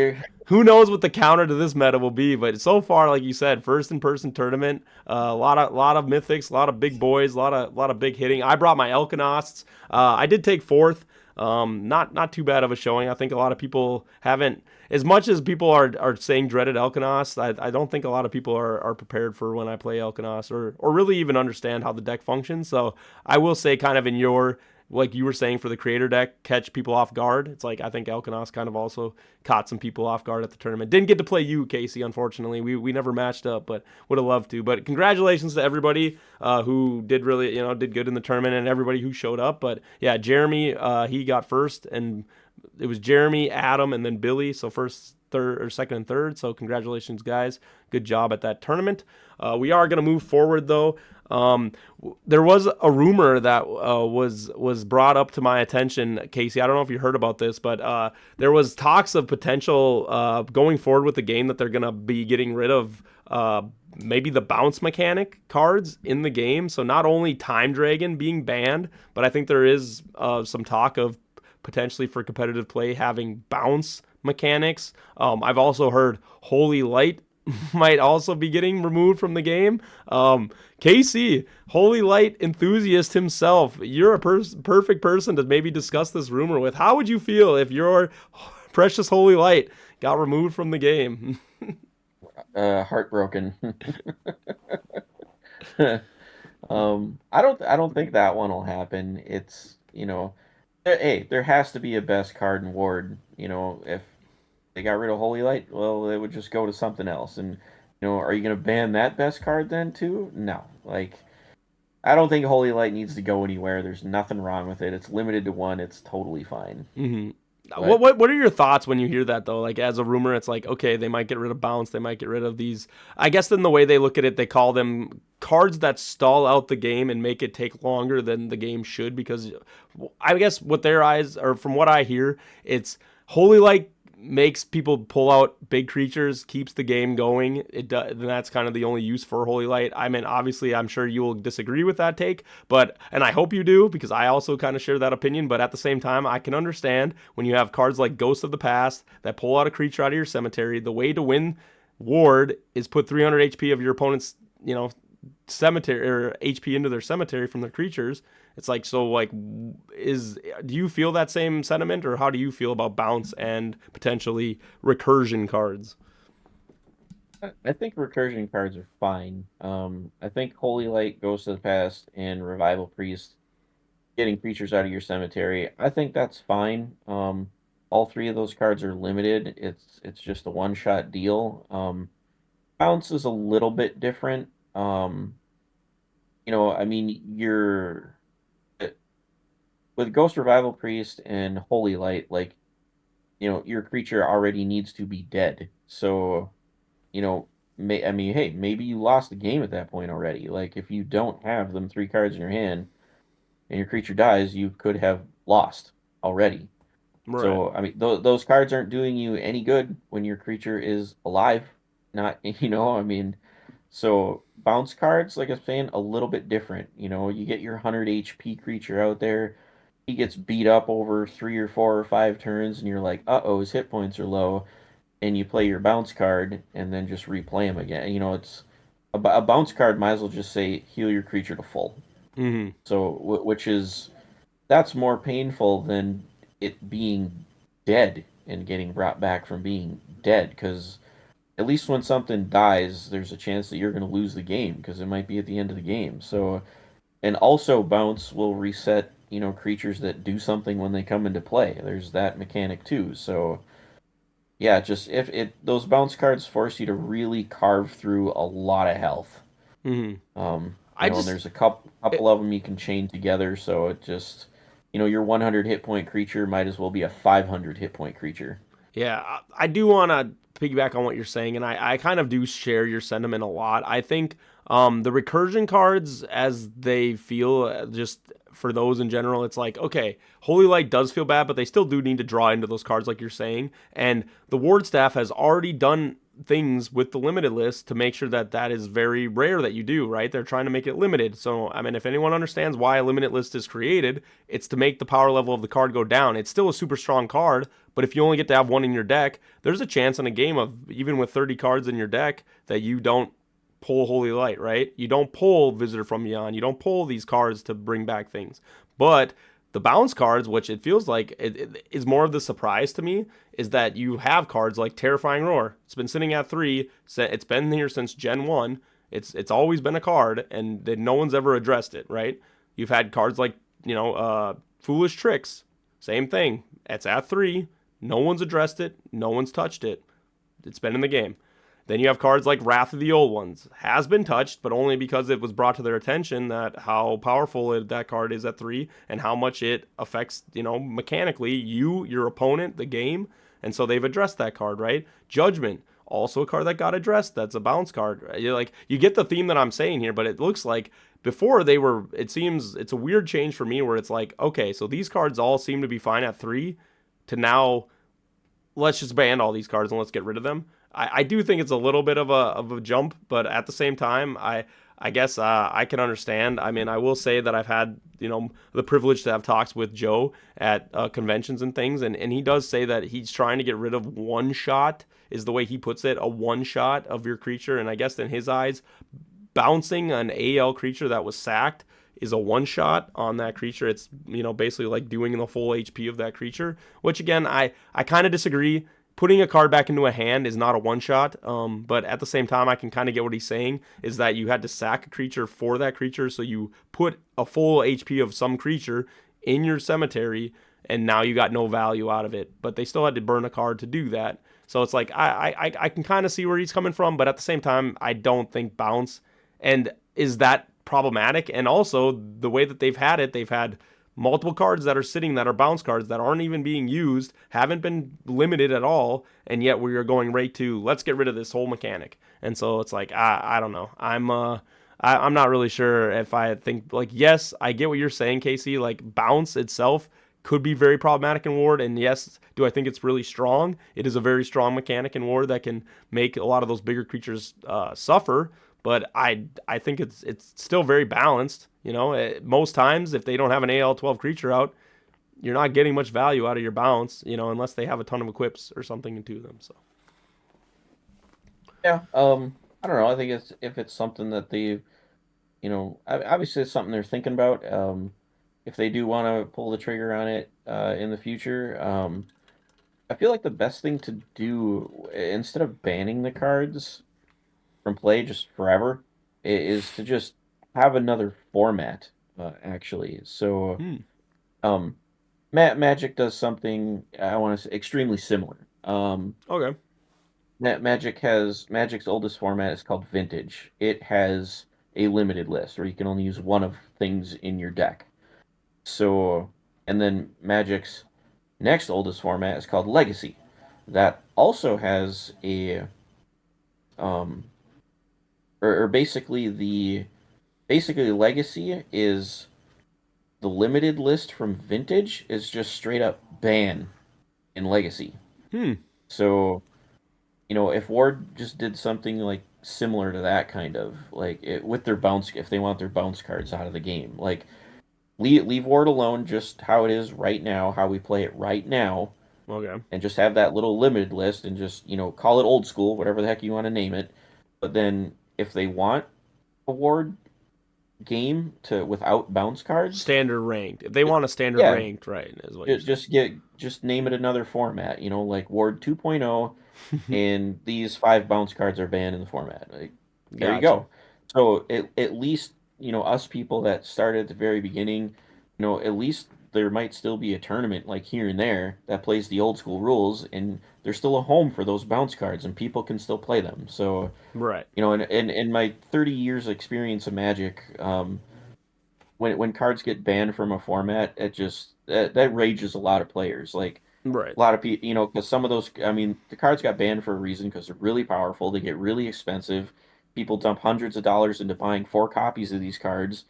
Who knows what the counter to this meta will be? But so far, like you said, first in person tournament, a lot of mythics, a lot of big boys, a lot of big hitting. I brought my Elkanosts. I did take 4th. Not too bad of a showing. I think a lot of people haven't, as much as people are saying dreaded Elkanos, I don't think a lot of people are prepared for when I play Elkanos or really even understand how the deck functions. So I will say, kind of in your, like you were saying, for the creator deck, catch people off guard. It's like I think Elkanos kind of also caught some people off guard at the tournament. Didn't get to play you, Casey, unfortunately. We never matched up, but would have loved to. But congratulations to everybody who did really, did good in the tournament, and everybody who showed up. But yeah, Jeremy, he got first, and it was Jeremy, Adam, and then Billy. So first, third, or second and third. So congratulations, guys. Good job at that tournament. We are going to move forward, though. There was a rumor that was brought up to my attention, Casey. I don't know if you heard about this, but there was talks of potential going forward with the game that they're going to be getting rid of maybe the bounce mechanic cards in the game. So not only Time Dragon being banned, but I think there is some talk of potentially for competitive play having bounce mechanics. I've also heard Holy Light might also be getting removed from the game. KC, Holy Light enthusiast himself, you're a perfect person to maybe discuss this rumor with. How would you feel if your precious Holy Light got removed from the game? Heartbroken. I don't think that one will happen. It's, hey, there has to be a best card in Ward. If they got rid of Holy Light, well, it would just go to something else. And, are you going to ban that best card then too? No. I don't think Holy Light needs to go anywhere. There's nothing wrong with it. It's limited to 1. It's totally fine. Mm-hmm. What are your thoughts when you hear that, though? Like, as a rumor, it's like, okay, they might get rid of bounce. They might get rid of these. I guess then the way they look at it, they call them cards that stall out the game and make it take longer than the game should, because I guess what their eyes, or from what I hear, it's Holy Light makes people pull out big creatures, keeps the game going. It does, and that's kind of the only use for Holy Light. I mean, obviously, I'm sure you will disagree with that take, and I hope you do, because I also kind of share that opinion. But at the same time, I can understand when you have cards like Ghost of the Past that pull out a creature out of your cemetery. The way to win Ward is put 300 HP of your opponent's, cemetery or HP into their cemetery from their creatures. It's like, so like, do you feel that same sentiment, or how do you feel about bounce and potentially recursion cards? I think recursion cards are fine. I think Holy Light, Ghost of the Past, and Revival Priest getting creatures out of your cemetery, I think that's fine. All 3 of those cards are limited. It's just a one-shot deal. Bounce is a little bit different. I mean, with Ghost Revival Priest and Holy Light, your creature already needs to be dead. So, hey, maybe you lost the game at that point already. Like, if you don't have them 3 cards in your hand, and your creature dies, you could have lost already. Right. So I mean, those cards aren't doing you any good when your creature is alive. Not, I mean, so bounce cards, like I was saying, a little bit different. You get your 100 HP creature out there, he gets beat up over 3 or 4 or 5 turns, and you're like, uh-oh, his hit points are low, and you play your bounce card and then just replay him again. It's a bounce card might as well just say heal your creature to full. Hmm. So, which is that's more painful than it being dead and getting brought back from being dead. Because at least when something dies, there's a chance that you're going to lose the game because it might be at the end of the game. So, and also bounce will reset, creatures that do something when they come into play. There's that mechanic too. So, yeah, just if it those bounce cards force you to really carve through a lot of health. Hmm. I And just there's a couple of them you can chain together, so it just, your 100 hit point creature might as well be a 500 hit point creature. Yeah, I do want to piggyback on what you're saying, and I kind of do share your sentiment a lot. I think the recursion cards, as they feel, just for those in general, it's like, okay, Holy Light does feel bad, but they still do need to draw into those cards, like you're saying. And the Ward staff has already done things with the limited list to make sure that that is very rare that you do, right? They're trying to make it limited. So, I mean, if anyone understands why a limited list is created, it's to make the power level of the card go down. It's still a super strong card, but if you only get to have one in your deck, there's a chance in a game of even with 30 cards in your deck that you don't pull Holy Light, right? You don't pull Visitor from Beyond. You don't pull these cards to bring back things. But the bounce cards, which it feels like it is more of the surprise to me, is that you have cards like Terrifying Roar. It's been sitting at 3. It's been here since Gen 1. It's always been a card, and no one's ever addressed it, right? You've had cards like, Foolish Tricks. Same thing. It's at 3. No one's addressed it. No one's touched it. It's been in the game. Then you have cards like Wrath of the Old Ones. Has been touched, but only because it was brought to their attention that how powerful that card is at 3 and how much it affects, mechanically you, your opponent, the game. And so they've addressed that card, right? Judgment, also a card that got addressed. That's a bounce card. You get the theme that I'm saying here, but it looks like before it seems it's a weird change for me where it's like, okay, so these cards all seem to be fine at 3 to now let's just ban all these cards and let's get rid of them. I do think it's a little bit of a jump, but at the same time, I guess I can understand. I mean, I will say that I've had the privilege to have talks with Joe at conventions and things, and he does say that he's trying to get rid of one shot is the way he puts it, a one shot of your creature, and I guess in his eyes, bouncing an AL creature that was sacked is a one shot on that creature. It's basically like doing the full HP of that creature, which again I kind of disagree. Putting a card back into a hand is not a one shot, but at the same time I can kind of get what he's saying is that you had to sack a creature for that creature, so you put a full HP of some creature in your cemetery and now you got no value out of it, but they still had to burn a card to do that. So it's like I can kind of see where he's coming from, but at the same time I don't think bounce and is that problematic. And also the way that they've had multiple cards that are sitting that are bounce cards that aren't even being used, haven't been limited at all, and yet we are going right to let's get rid of this whole mechanic. And so it's like I don't know. I'm not really sure if I think like yes, I get what you're saying, Casey. Like bounce itself could be very problematic in Ward, and yes, do I think it's really strong? It is a very strong mechanic in Ward that can make a lot of those bigger creatures suffer. But I think it's still very balanced. Most times if they don't have an AL12 creature out, you're not getting much value out of your bounce. Unless they have a ton of equips or something into them. So Yeah. I don't know. I think if it's something that obviously it's something they're thinking about. If they do want to pull the trigger on it in the future, I feel like the best thing to do instead of banning the cards from play just forever is to just have another format. Actually, so um, Magic does something I want to say extremely similar. okay, Magic's oldest format is called Vintage. It has a limited list where you can only use one of things in your deck. So, and then Magic's next oldest format is called Legacy. That also has a um or basically Legacy is the limited list from Vintage is just straight up ban in Legacy. Hmm. So, if Ward just did something like similar to that kind of like with their bounce, if they want their bounce cards out of the game, like leave Ward alone, just how it is right now, how we play it right now, Okay. and just have that little limited list, and just call it old school, whatever the heck you want to name it. But then if they want a Ward game to without bounce cards, Standard ranked. If they want a standard yeah, ranked, right, is what you're just name it another format, like Ward 2.0, saying. and these 5 bounce cards are banned in the format. Like, there you Gotcha. go. So at least, us people that started at the very beginning, at least there might still be a tournament like here and there that plays the old school rules, and there's still a home for those bounce cards, and people can still play them. So, Right. in my 30 years experience of Magic, when cards get banned from a format, it just that rages a lot of players. Like, Right. a lot of people, because some of those, I mean, the cards got banned for a reason because they're really powerful. They get really expensive. People dump hundreds of dollars into buying 4 copies of these cards,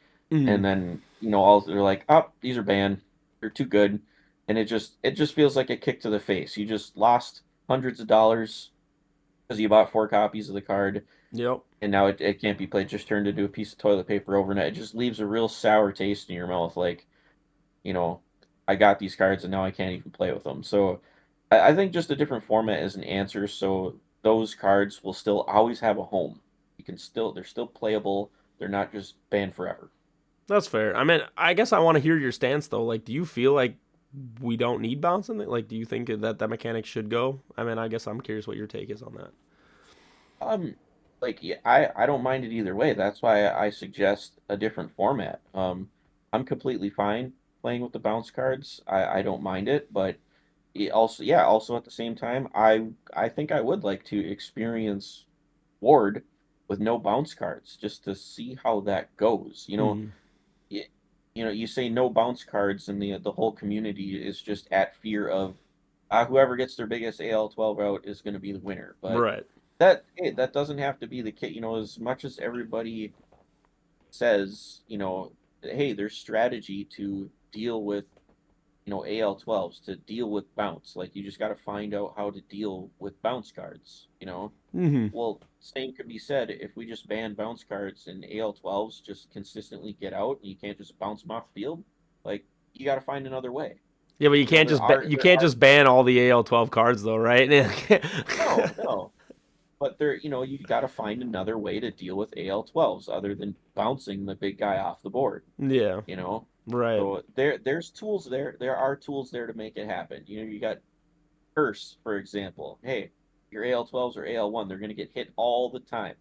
and Mm. then all they're like, "Oh, these are banned. They're too good," and it just feels like a kick to the face. You just lost hundreds of dollars because you bought 4 copies of the card, Yep. and now it can't be played. Just turned into a piece of toilet paper overnight. It just leaves a real sour taste in your mouth. Like, you know, I got these cards and now I can't even play with them. So I think just a different format is an answer. So those cards will still always have a home. They're still playable. They're not just banned forever. That's fair. I mean, I guess I want to hear your stance though. Like, do you feel like we don't need bouncing? Like, do you think that mechanic should go? I mean, I guess I'm curious what your take is on that. Um, like, yeah, I don't mind it either way. That's why I suggest a different format. I'm completely fine playing with the bounce cards. I don't mind it, but also at the same time, I think I would like to experience Ward with no bounce cards just to see how that goes. Hmm. Y- you say no bounce cards, and the whole community is just at fear of whoever gets their biggest AL 12 out is going to be the winner. But Right. that doesn't have to be the case. As much as everybody says, hey, there's strategy to deal with AL 12s, to deal with bounce. Like, you just got to find out how to deal with bounce cards. Hmm. Well, same could be said if we just ban bounce cards and AL 12s just consistently get out and you can't just bounce them off the field. Like, you got to find another way. Yeah, but you can't There just are you there can't are just ban all the AL 12 cards though, right? no, but you got to find another way to deal with AL 12s other than bouncing the big guy off the board. Yeah. You know, Right. so there's tools there. There are tools there to make it happen. You got Curse, for example. Hey, your AL 12s or AL 1, they're going to get hit all the time.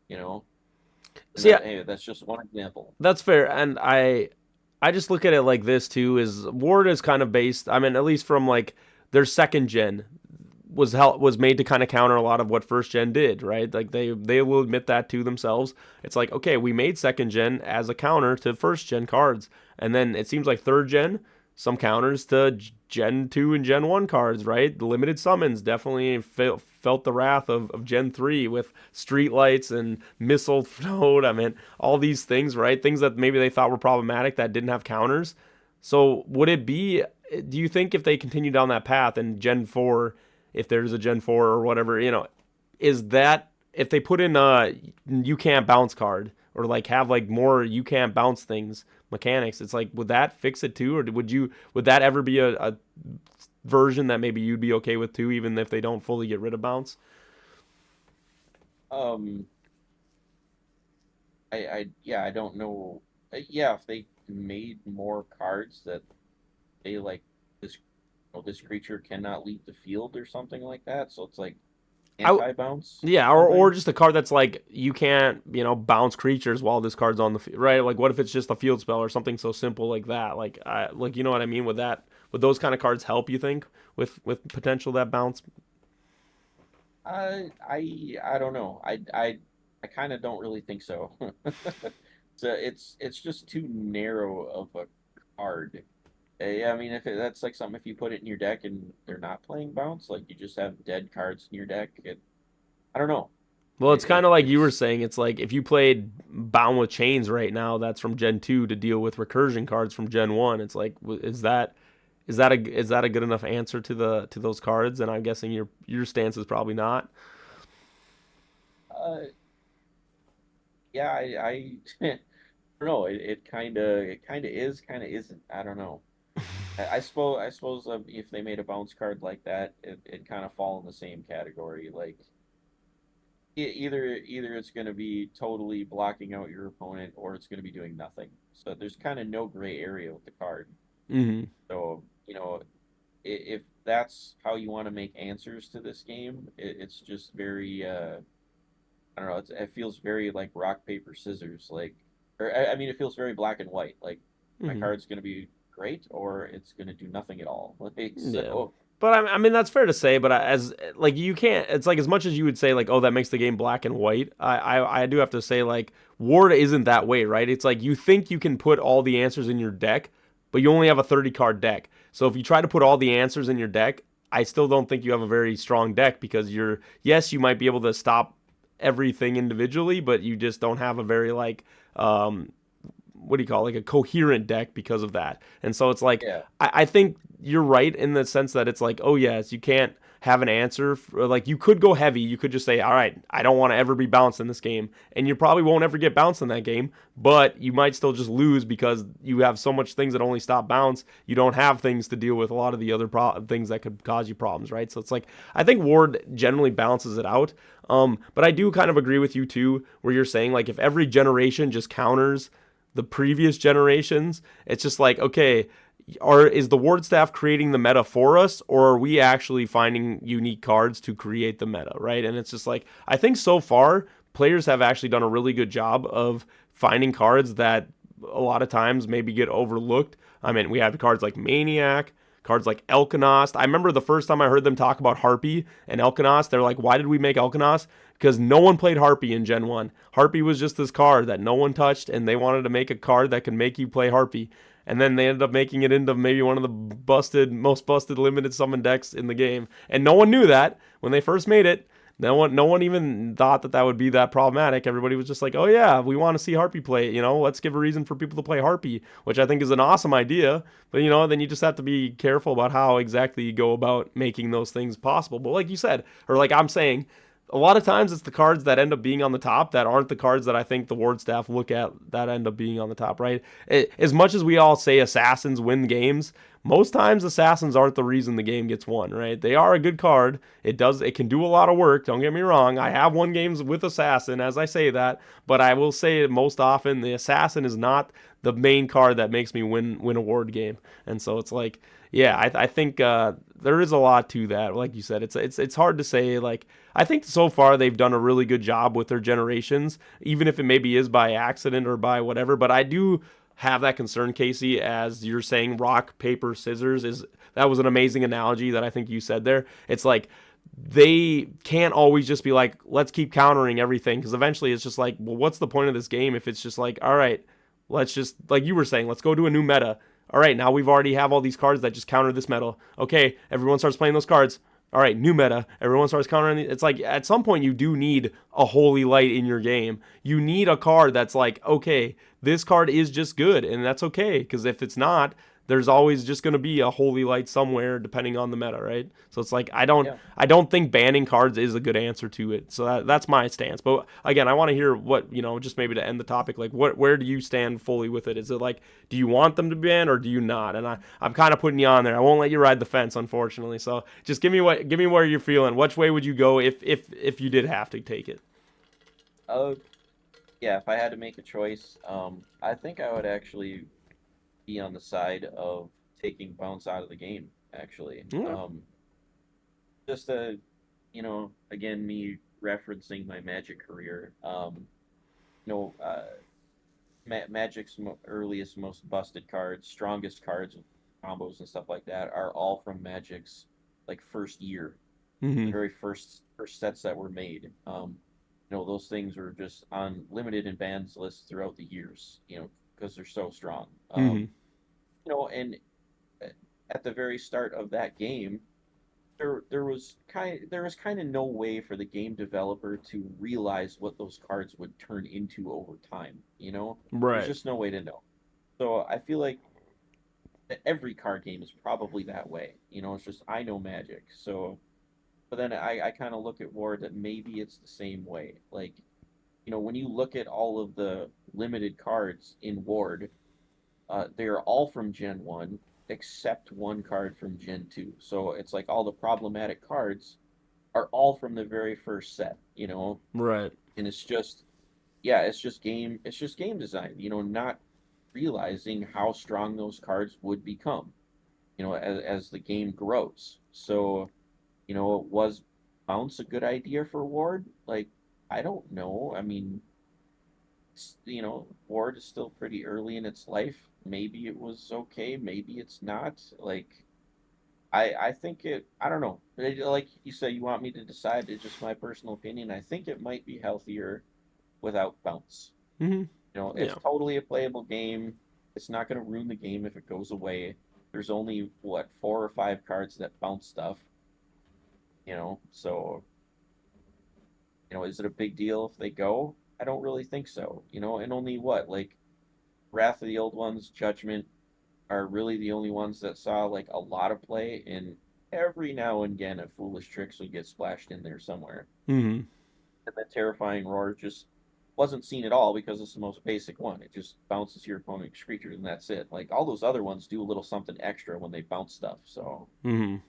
You know, and See, hey, that's just one example. that's fair, and I just look at it like this too: is Ward is kind of based. I mean, at least from like their second gen was made to kind of counter a lot of what first gen did, right? Like they will admit that to themselves. It's like, okay, we made second gen as a counter to first gen cards, and then it seems like third gen some counters to Gen 2 and Gen 1 cards, right? The limited summons definitely felt the wrath of Gen 3 with streetlights and missile float. I mean, all these things, right? Things that maybe they thought were problematic that didn't have counters. So, would it be, do you think if they continue down that path and Gen 4, if there's a Gen 4 or whatever, is that, if they put in a you can't bounce card or like have like more you can't bounce things mechanics, it's like, would that fix it too, or would that ever be a version that maybe you'd be okay with too, even if they don't fully get rid of bounce? Um, yeah, I don't know. Yeah, if they made more cards that they like this, this creature cannot leave the field or something like that. So it's like I anti-bounce Yeah, or or something. just a card that's like you can't bounce creatures while this card's on the field, right? Like, what if it's just a field spell or something so simple like that? Like you know what I mean? Would those kind of cards help, you think, with potential that bounce? I don't know. I kind of don't really think so. So it's just too narrow of a card. Yeah, I mean, that's like something, if you put it in your deck and they're not playing bounce, like you just have dead cards in your deck. I don't know. Well, it's kind of like you were It's saying. It's like if you played bound with chains right now that's from Gen 2 to deal with recursion cards from Gen 1. It's like, is that a good enough answer to those cards? And I'm guessing your stance is probably not. Uh, yeah, I don't know. It kind of is, kind of isn't. I don't know. I suppose if they made a bounce card like that, it kind of fall in the same category. Like either it's going to be totally blocking out your opponent, or it's going to be doing nothing. So there's kind of no gray area with the card. Hmm. So if that's how you want to make answers to this game, it's just very I don't know. It feels very like rock paper scissors. Like, or I mean, it feels very black and white. Like my Hmm. card's going to be great, or it's going to do nothing at all. Like Yeah. so. But I mean that's fair to say. But as like you can't. It's like as much as you would say like, oh, that makes the game black and white. I do have to say like Ward isn't that way, right? It's like you think you can put all the answers in your deck, but you only have a 30 card deck. So if you try to put all the answers in your deck, I still don't think you have a very strong deck because yes, you might be able to stop everything individually, but you just don't have a very like what do you call it, like a coherent deck because of that. And so it's like Yeah. I think you're right in the sense that it's like, oh yes, you can't have an answer for, like you could go heavy. You could just say, all right, I don't want to ever be bounced in this game, and you probably won't ever get bounced in that game. But you might still just lose because you have so much things that only stop bounce. You don't have things to deal with a lot of the other things that could cause you problems, right? So it's like I think Ward generally balances it out. But I do kind of agree with you too, where you're saying like if every generation just counters the previous generations, it's just like, okay, is the ward staff creating the meta for us, or are we actually finding unique cards to create the meta, right? And it's just like I think so far players have actually done a really good job of finding cards that a lot of times maybe get overlooked. I mean, we have cards like Maniac, cards like Elkanost. I remember the first time I heard them talk about Harpy and Elkanost, they're like, why did we make Elkanost? Because no one played Harpy in Gen 1. Harpy was just this card that no one touched, and they wanted to make a card that could make you play Harpy. And then they ended up making it into maybe one of the most busted limited summon decks in the game. And no one knew that when they first made it. No one even thought that would be that problematic. Everybody was just like, "Oh yeah, we want to see Harpy play it. Let's give a reason for people to play Harpy," which I think is an awesome idea. But then you just have to be careful about how exactly you go about making those things possible. But like you said, or like I'm saying, a lot of times it's the cards that end up being on the top that aren't the cards that I think the ward staff look at that end up being on the top, right? As much as we all say assassins win games, most times assassins aren't the reason the game gets won, right? They are a good card. It can do a lot of work, don't get me wrong. I have won games with assassin as I say that, but I will say most often the assassin is not the main card that makes me win a ward game. And so it's like, yeah, I think there is a lot to that. Like you said, it's hard to say. Like I think so far they've done a really good job with their generations, even if it maybe is by accident or by whatever. But I do have that concern, Casey, as you're saying, rock paper scissors is that was an amazing analogy that I think you said there. It's like they can't always just be like, let's keep countering everything, because eventually it's just like, well, what's the point of this game if it's just like, all right, let's just, like you were saying, let's go to a new meta. All right, now we've already have all these cards that just counter this meta. Okay, everyone starts playing those cards. All right, new meta. Everyone starts countering. It's like at some point you do need a holy light in your game. You need a card that's like, okay, this card is just good, and that's okay. Because if it's not, there's always just going to be a holy light somewhere, depending on the meta, right? So it's like Yeah. I don't think banning cards is a good answer to it. So that's my stance. But again, I want to hear what just maybe to end the topic, like where do you stand fully with it? Is it like, do you want them to ban or do you not? And I'm kind of putting you on there. I won't let you ride the fence, unfortunately. So just give me where you're feeling. Which way would you go if you did have to take it? Uh, yeah. If I had to make a choice, I think I would actually be on the side of taking bounce out of the game. Actually, Yeah. just again, me referencing my Magic career. You know, Magic's earliest, most busted cards, strongest cards, combos and stuff like that, are all from Magic's like first year, the Mm-hmm. very first sets that were made. Those things were just on limited and bans lists throughout the years. Because they're so strong. Mm-hmm. And at the very start of that game, there was kind of no way for the game developer to realize what those cards would turn into over time, you know? There's Right. just no way to know. So I feel like every card game is probably that way. You know, it's just I know Magic. So but then I kind of look at War that maybe it's the same way. Like, you know, when you look at all of the limited cards in Ward, they're all from Gen 1, except one card from Gen 2. So it's like all the problematic cards are all from the very first set, you know? Right. And it's just, yeah, it's just game design, you know, not realizing how strong those cards would become, you know, as the game grows. So, you know, was bounce a good idea for Ward? Like, I don't know. I mean, you know, Ward is still pretty early in its life. Maybe it was okay, maybe it's not. Like, I think I don't know. Like you said, you want me to decide. It's just my personal opinion. I think it might be healthier without bounce. Hmm. You know, it's Yeah. totally a playable game. It's not going to ruin the game if it goes away. There's only what 4 or 5 cards that bounce stuff. You know, so you know, is it a big deal if they go? I don't really think so. You know, and only what like Wrath of the Old Ones, Judgment are really the only ones that saw like a lot of play. And every now and again, a Foolish Tricks would get splashed in there somewhere. Hmm. And that Terrifying Roar just wasn't seen at all because it's the most basic one. It just bounces your opponent's creature and that's it. Like all those other ones do a little something extra when they bounce stuff. So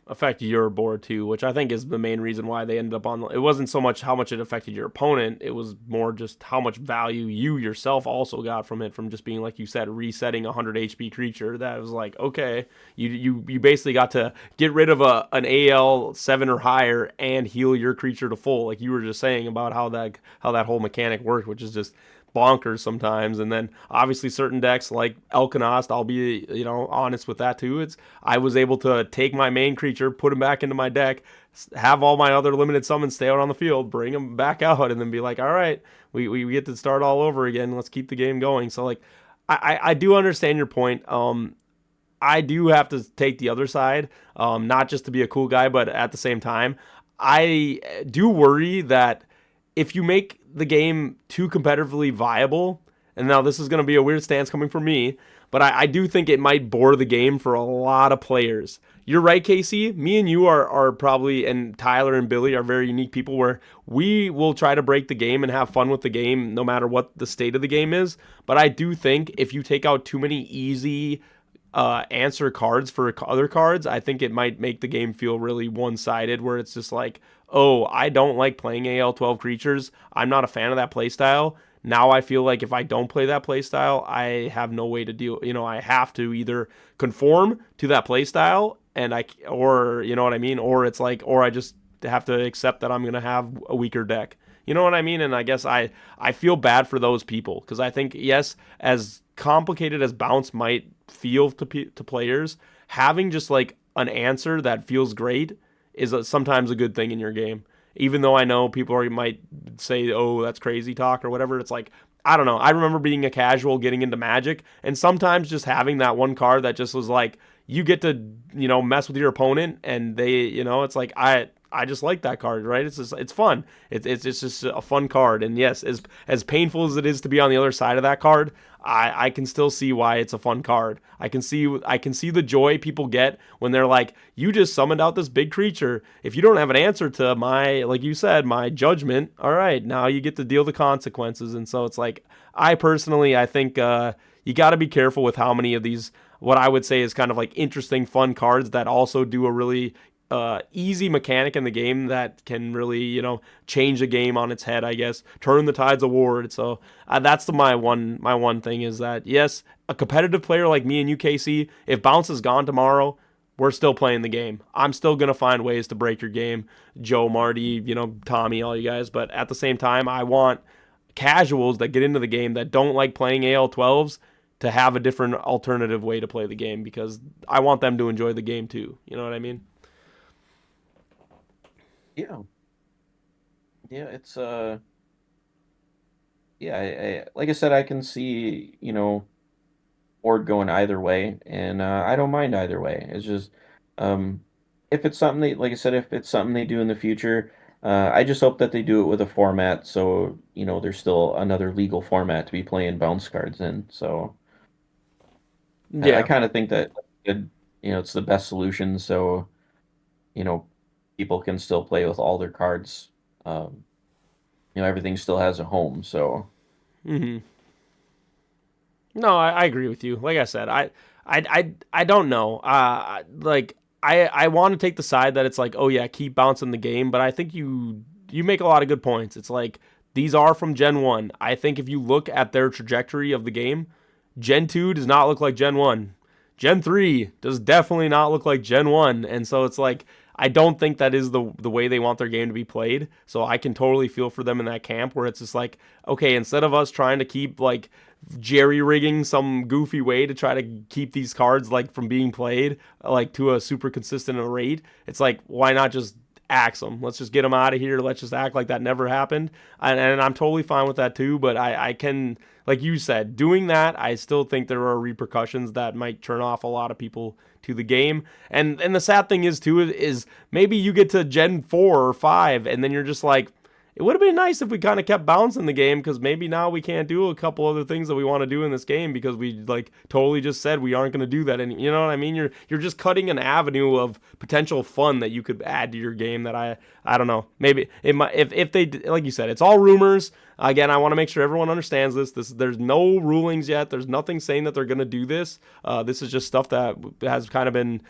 Affect your board too, which I think is the main reason why they ended up on. It wasn't so much how much it affected your opponent; it was more just how much value you yourself also got from it, from just being like you said, resetting a 100 HP creature. That was like okay, you basically got to get rid of an AL 7 or higher and heal your creature to full, like you were just saying about how that whole mechanic worked, which is just bonkers sometimes. And then obviously certain decks like Elkanost, I'll be honest with that too. It's I was able to take my main creature, put him back into my deck, have all my other limited summons stay out on the field, bring them back out, and then be like, all right, we get to start all over again. Let's keep the game going. So like, I do understand your point. I do have to take the other side, not just to be a cool guy, but at the same time, I do worry that if you make the game too competitively viable, and now this is going to be a weird stance coming from me, but I do think it might bore the game for a lot of players. You're right, Casey. Me and you are probably, and Tyler and Billy are very unique people where we will try to break the game and have fun with the game no matter what the state of the game is. But I do think if you take out too many easy answer cards for other cards, I think it might make the game feel really one-sided where it's just like, oh, I don't like playing AL 12 creatures. I'm not a fan of that playstyle. Now I feel like if I don't play that playstyle, I have no way to deal. I have to either conform to that playstyle or you know what I mean, or it's like, or I just have to accept that I'm gonna have a weaker deck. You know what I mean? And I guess I feel bad for those people because I think yes, as complicated as bounce might feel to players, having just like an answer that feels great is sometimes a good thing in your game. Even though I know people might say, "Oh, that's crazy talk" or whatever. It's like I don't know. I remember being a casual getting into Magic, and sometimes just having that one card that just was like you get to mess with your opponent, and it's like I just like that card, right? It's fun. It's just a fun card, and yes, as painful as it is to be on the other side of that card, I can still see why it's a fun card. I can see the joy people get when they're like, you just summoned out this big creature. If you don't have an answer to my, like you said, my judgment, all right, now you get to deal the consequences. And so it's like, I think you got to be careful with how many of these, what I would say is kind of like interesting, fun cards that also do a really easy mechanic in the game that can really, change the game on its head, I guess, turn the tides of war. So that's my one thing is that, yes, a competitive player like me and you, Casey, if bounce is gone tomorrow, we're still playing the game. I'm still going to find ways to break your game. Joe, Marty, Tommy, all you guys. But at the same time, I want casuals that get into the game that don't like playing AL12s to have a different alternative way to play the game because I want them to enjoy the game too. You know what I mean? yeah, yeah, it's yeah, like I said, I can see board going either way, and I don't mind either way. It's just um if it's something they, like I said, if it's something they do in the future, I just hope that they do it with a format so, there's still another legal format to be playing bounce cards in. So I Yeah. kind of think that it's the best solution. So, you know, people can still play with all their cards. Um, everything still has a home. So, Hmm. No, I agree with you. Like I said, I don't know. Like I want to take the side that it's like, oh yeah, keep bouncing the game, but I think you make a lot of good points. It's like these are from Gen 1. I think if you look at their trajectory of the game, Gen 2 does not look like Gen 1. Gen 3 does definitely not look like Gen 1. And so it's like I don't think that is the way they want their game to be played. So I can totally feel for them in that camp where it's just like, okay, instead of us trying to keep like jerry rigging some goofy way to try to keep these cards like from being played like to a super consistent rate, it's like why not just axe them? Let's just get them out of here. Let's just act like that never happened. And I'm totally fine with that too. But I can, like you said, doing that, I still think there are repercussions that might turn off a lot of people to the game. And the sad thing is too is maybe you get to Gen 4 or 5 and then you're just like, it would have been nice if we kind of kept bouncing the game because maybe now we can't do a couple other things that we want to do in this game because we like totally just said we aren't going to do that. And you know what I mean? You're just cutting an avenue of potential fun that you could add to your game that I don't know. Maybe it might if they like you said, it's all rumors. Again, I want to make sure everyone understands this. There's no rulings yet. There's nothing saying that they're going to do this. This is just stuff that has kind of been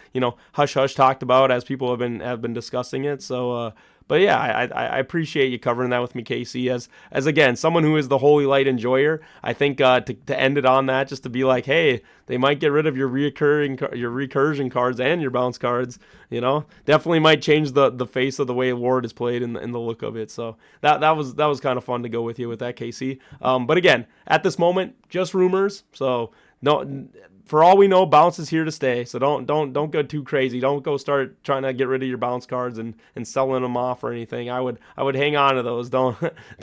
hush hush talked about as people have been discussing it. So. But yeah, I appreciate you covering that with me, Casey. As again, someone who is the Holy Light enjoyer, I think to end it on that, just to be like, hey, they might get rid of your recursion cards and your bounce cards. Definitely might change the face of the way Ward is played and the look of it. So that was kind of fun to go with you with that, Casey. But again, at this moment, just rumors. So no. For all we know, bounce is here to stay. So don't go too crazy. Don't go start trying to get rid of your bounce cards and selling them off or anything. I would hang on to those. Don't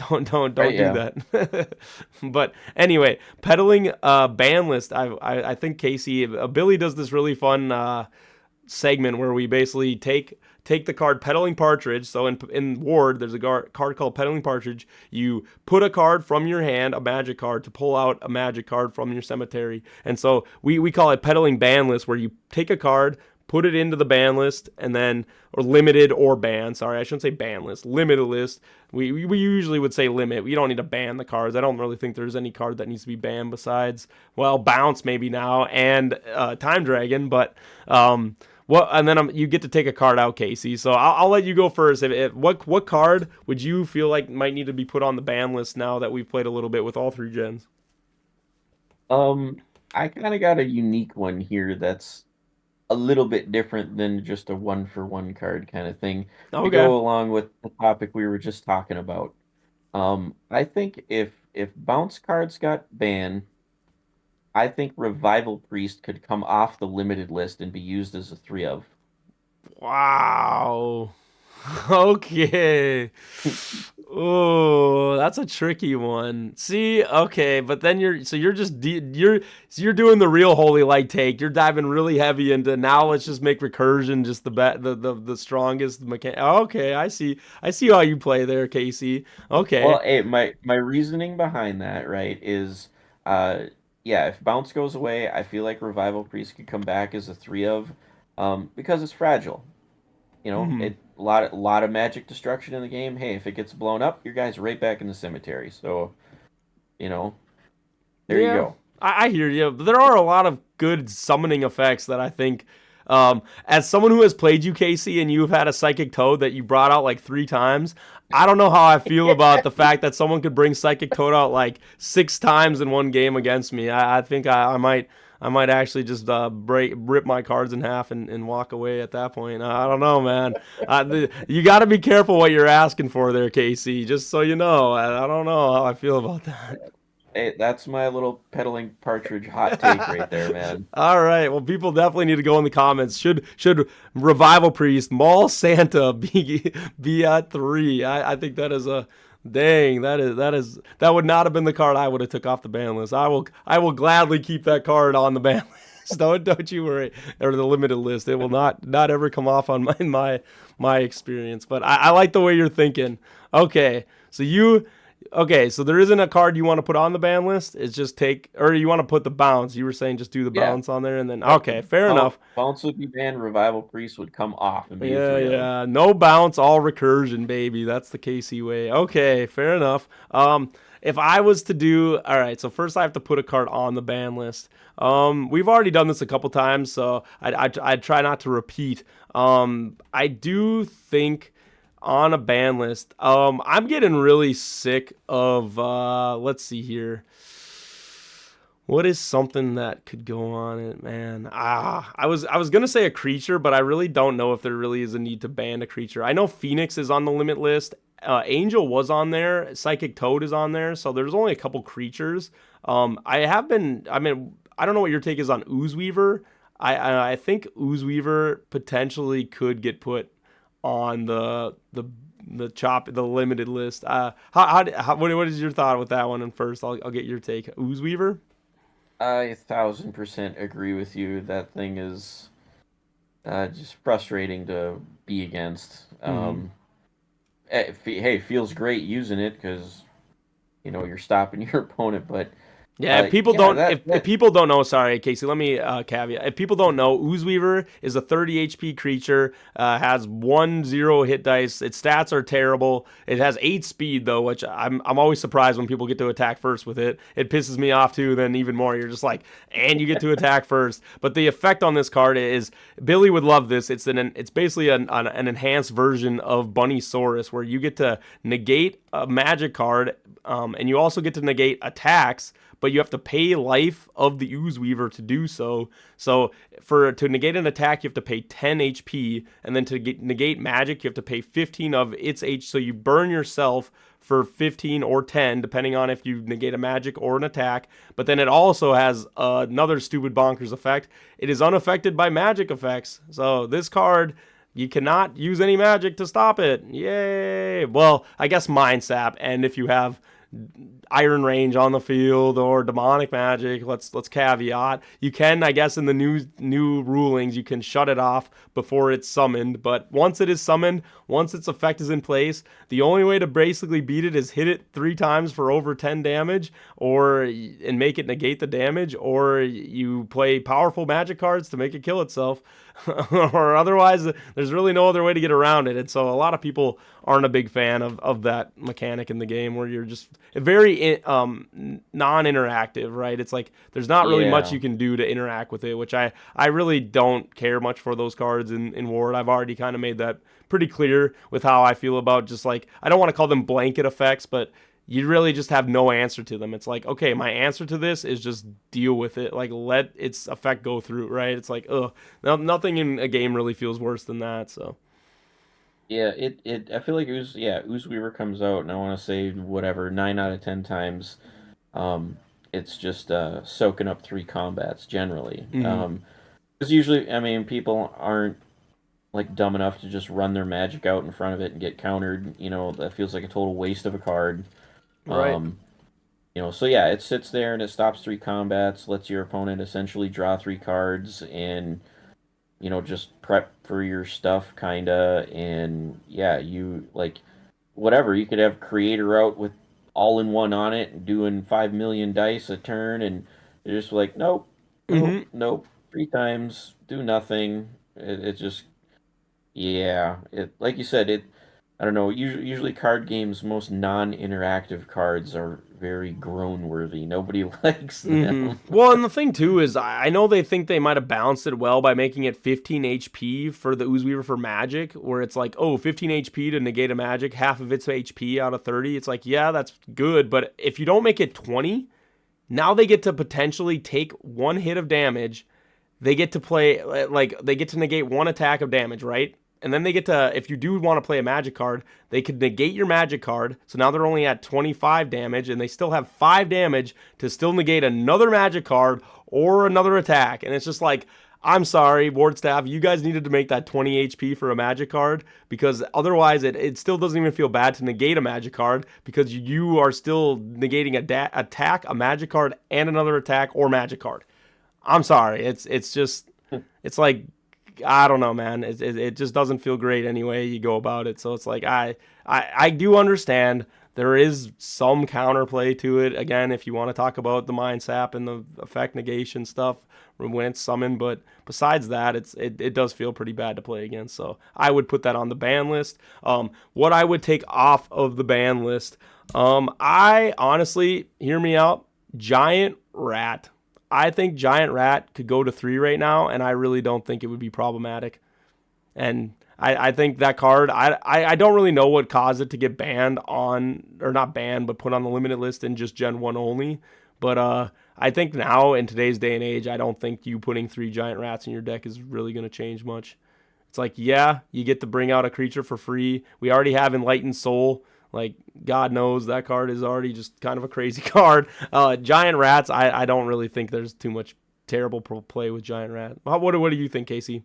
don't right, do yeah. that. But anyway, peddling ban list. I think Casey Billy does this really fun segment where we basically take the card Peddling Partridge. So in Ward, there's a card called Peddling Partridge. You put a card from your hand, a magic card, to pull out a magic card from your cemetery. And so we call it Peddling Ban List, where you take a card, put it into the ban list, and then, or limited or ban. Sorry, I shouldn't say ban list. Limited list. We usually would say limit. We don't need to ban the cards. I don't really think there's any card that needs to be banned besides, well, Bounce maybe now and Time Dragon, but and then you get to take a card out, Casey. So I'll let you go first. What card would you feel like might need to be put on the ban list now that we've played a little bit with all three gens? Um, I kind of got a unique one here that's a little bit different than just a one for one card kind of thing to Okay. go along with the topic we were just talking about. I think if bounce cards got banned, I think Revival Priest could come off the limited list and be used as a three of. Wow. Okay. Oh, that's a tricky one. See, okay, but then you're doing the real holy light take. You're diving really heavy into now. Let's just make recursion just the strongest mechanic. Okay, I see. I see how you play there, Casey. Well, Okay. hey, my reasoning behind that, right, is uh yeah, if bounce goes away, I feel like Revival Priest could come back as a three of because it's fragile. Hmm. It a lot of magic destruction in the game. Hey, if it gets blown up, your guy's right back in the cemetery. So, you know, there you Yeah, go. I hear you. But there are a lot of good summoning effects that I think, as someone who has played you, Casey, and you've had a psychic toad that you brought out like 3 times, I don't know how I feel about the fact that someone could bring psychic toad out like 6 times in one game against me. I think I might actually just rip my cards in half and walk away at that point. I don't know, man. You got to be careful what you're asking for there, Casey. Just so you know, I don't know how I feel about that. Hey, that's my little peddling partridge hot take right there, man. All right. Well, people definitely need to go in the comments. Should Revival Priest Mall Santa be at 3? I think that is a dang. That would not have been the card I would have took off the ban list. I will gladly keep that card on the ban list. Don't you worry. Or the limited list, it will not ever come off on my experience. But I like the way you're thinking. Okay, so there isn't a card you want to put on the ban list. It's just or you want to put the bounce. You were saying just do the Yeah. bounce on there, and then okay, fair enough. Bounce would be banned. Revival Priest would come off and be a 3-0. Yeah, no bounce, all recursion, baby. That's the KC way. Okay, fair enough. If I was to do, all right, so first I have to put a card on the ban list. We've already done this a couple times, so I try not to repeat. I do think on a ban list, I'm getting really sick of, let's see here. What is something that could go on it, man? I was gonna say a creature, but I really don't know if there really is a need to ban a creature. I know Phoenix is on the limit list. Angel was on there. Psychic Toad is on there. So there's only a couple creatures. I don't know what your take is on Oozeweaver. I think Oozeweaver potentially could get put on the limited list. What is your thought with that one? And first, I'll get your take. Oozeweaver. I 1000% agree with you. That thing is just frustrating to be against. It feels great using it because you're stopping your opponent, but yeah, if people don't know, sorry, Casey, let me caveat. If people don't know, Oozeweaver is a 30 HP creature, has 1/0 hit dice. Its stats are terrible. It has 8 speed though, which I'm always surprised when people get to attack first with it. It pisses me off too. Then even more, you're just like, and you get to attack first. But the effect on this card is Billy would love this. It's basically an enhanced version of Bunnysaurus, where you get to negate a magic card, and you also get to negate attacks. But you have to pay life of the Oozeweaver to do so. So to negate an attack, you have to pay 10 HP, and then to negate magic, you have to pay 15 of its HP. So you burn yourself for 15 or 10, depending on if you negate a magic or an attack. But then it also has another stupid bonkers effect. It is unaffected by magic effects. So this card, you cannot use any magic to stop it. Yay! Well, I guess Mind Sap, and if you have Iron Range on the field or demonic magic, let's caveat, you can, I guess, in the new rulings, you can shut it off before it's summoned. But once it is summoned, once its effect is in place, the only way to basically beat it is hit it 3 times for over 10 damage, and make it negate the damage, or you play powerful magic cards to make it kill itself. Or otherwise, there's really no other way to get around it. And so a lot of people aren't a big fan of that mechanic in the game, where you're just very non-interactive, right? It's like there's not really much you can do to interact with it, which I really don't care much for those cards in Ward. I've already kind of made that pretty clear with how I feel about just like, I don't want to call them blanket effects, but you really just have no answer to them. It's like, okay, my answer to this is just deal with it. Like, let its effect go through, right? It's like, nothing in a game really feels worse than that. So yeah, I feel like Oozeweaver comes out, and I want to say whatever 9 out of 10 times, it's just soaking up 3 combats generally. Because usually, I mean, people aren't like dumb enough to just run their magic out in front of it and get countered. That feels like a total waste of a card. Right. So yeah, it sits there and it stops 3 combats, lets your opponent essentially draw 3 cards, and just prep for your stuff, kinda. And yeah, you like whatever. You could have Creator out with all-in-one on it and doing 5 million dice a turn, and you're just like, nope, nope, 3 times, do nothing. It just, yeah, like you said, I don't know. Usually card games, most non-interactive cards are very groan-worthy. Nobody likes them. Well, and the thing too is, I know they think they might have balanced it well by making it 15 HP for the Oozeweaver for magic, where it's like, 15 HP to negate a magic, half of its HP out of 30. It's like, yeah, that's good, but if you don't make it 20, now they get to potentially take 1 hit of damage. They get to play, like, they get to negate 1 attack of damage, right? And then they get to, if you do want to play a magic card, they could negate your magic card. So now they're only at 25 damage, and they still have 5 damage to still negate another magic card or another attack. And it's just like, I'm sorry, Ward staff, you guys needed to make that 20 HP for a magic card, because otherwise it still doesn't even feel bad to negate a magic card, because you are still negating attack, a magic card, and another attack or magic card. I'm sorry. It's just it's like I don't know, man. It just doesn't feel great anyway you go about it. So it's like I do understand there is some counterplay to it. Again, if you want to talk about the mind sap and the effect negation stuff when it's summoned, but besides that, it does feel pretty bad to play against. So I would put that on the ban list. What I would take off of the ban list, I honestly, hear me out, Giant Rat. I think Giant Rat could go to 3 right now, and I really don't think it would be problematic. And I think that card, I don't really know what caused it to get banned on, or not banned, but put on the limited list in just Gen 1 only. But I think now, in today's day and age, I don't think you putting 3 Giant Rats in your deck is really going to change much. It's like, yeah, you get to bring out a creature for free. We already have Enlightened Soul. Like, God knows that card is already just kind of a crazy card. Giant Rats, I don't really think there's too much terrible play with Giant Rat. What do you think, Casey?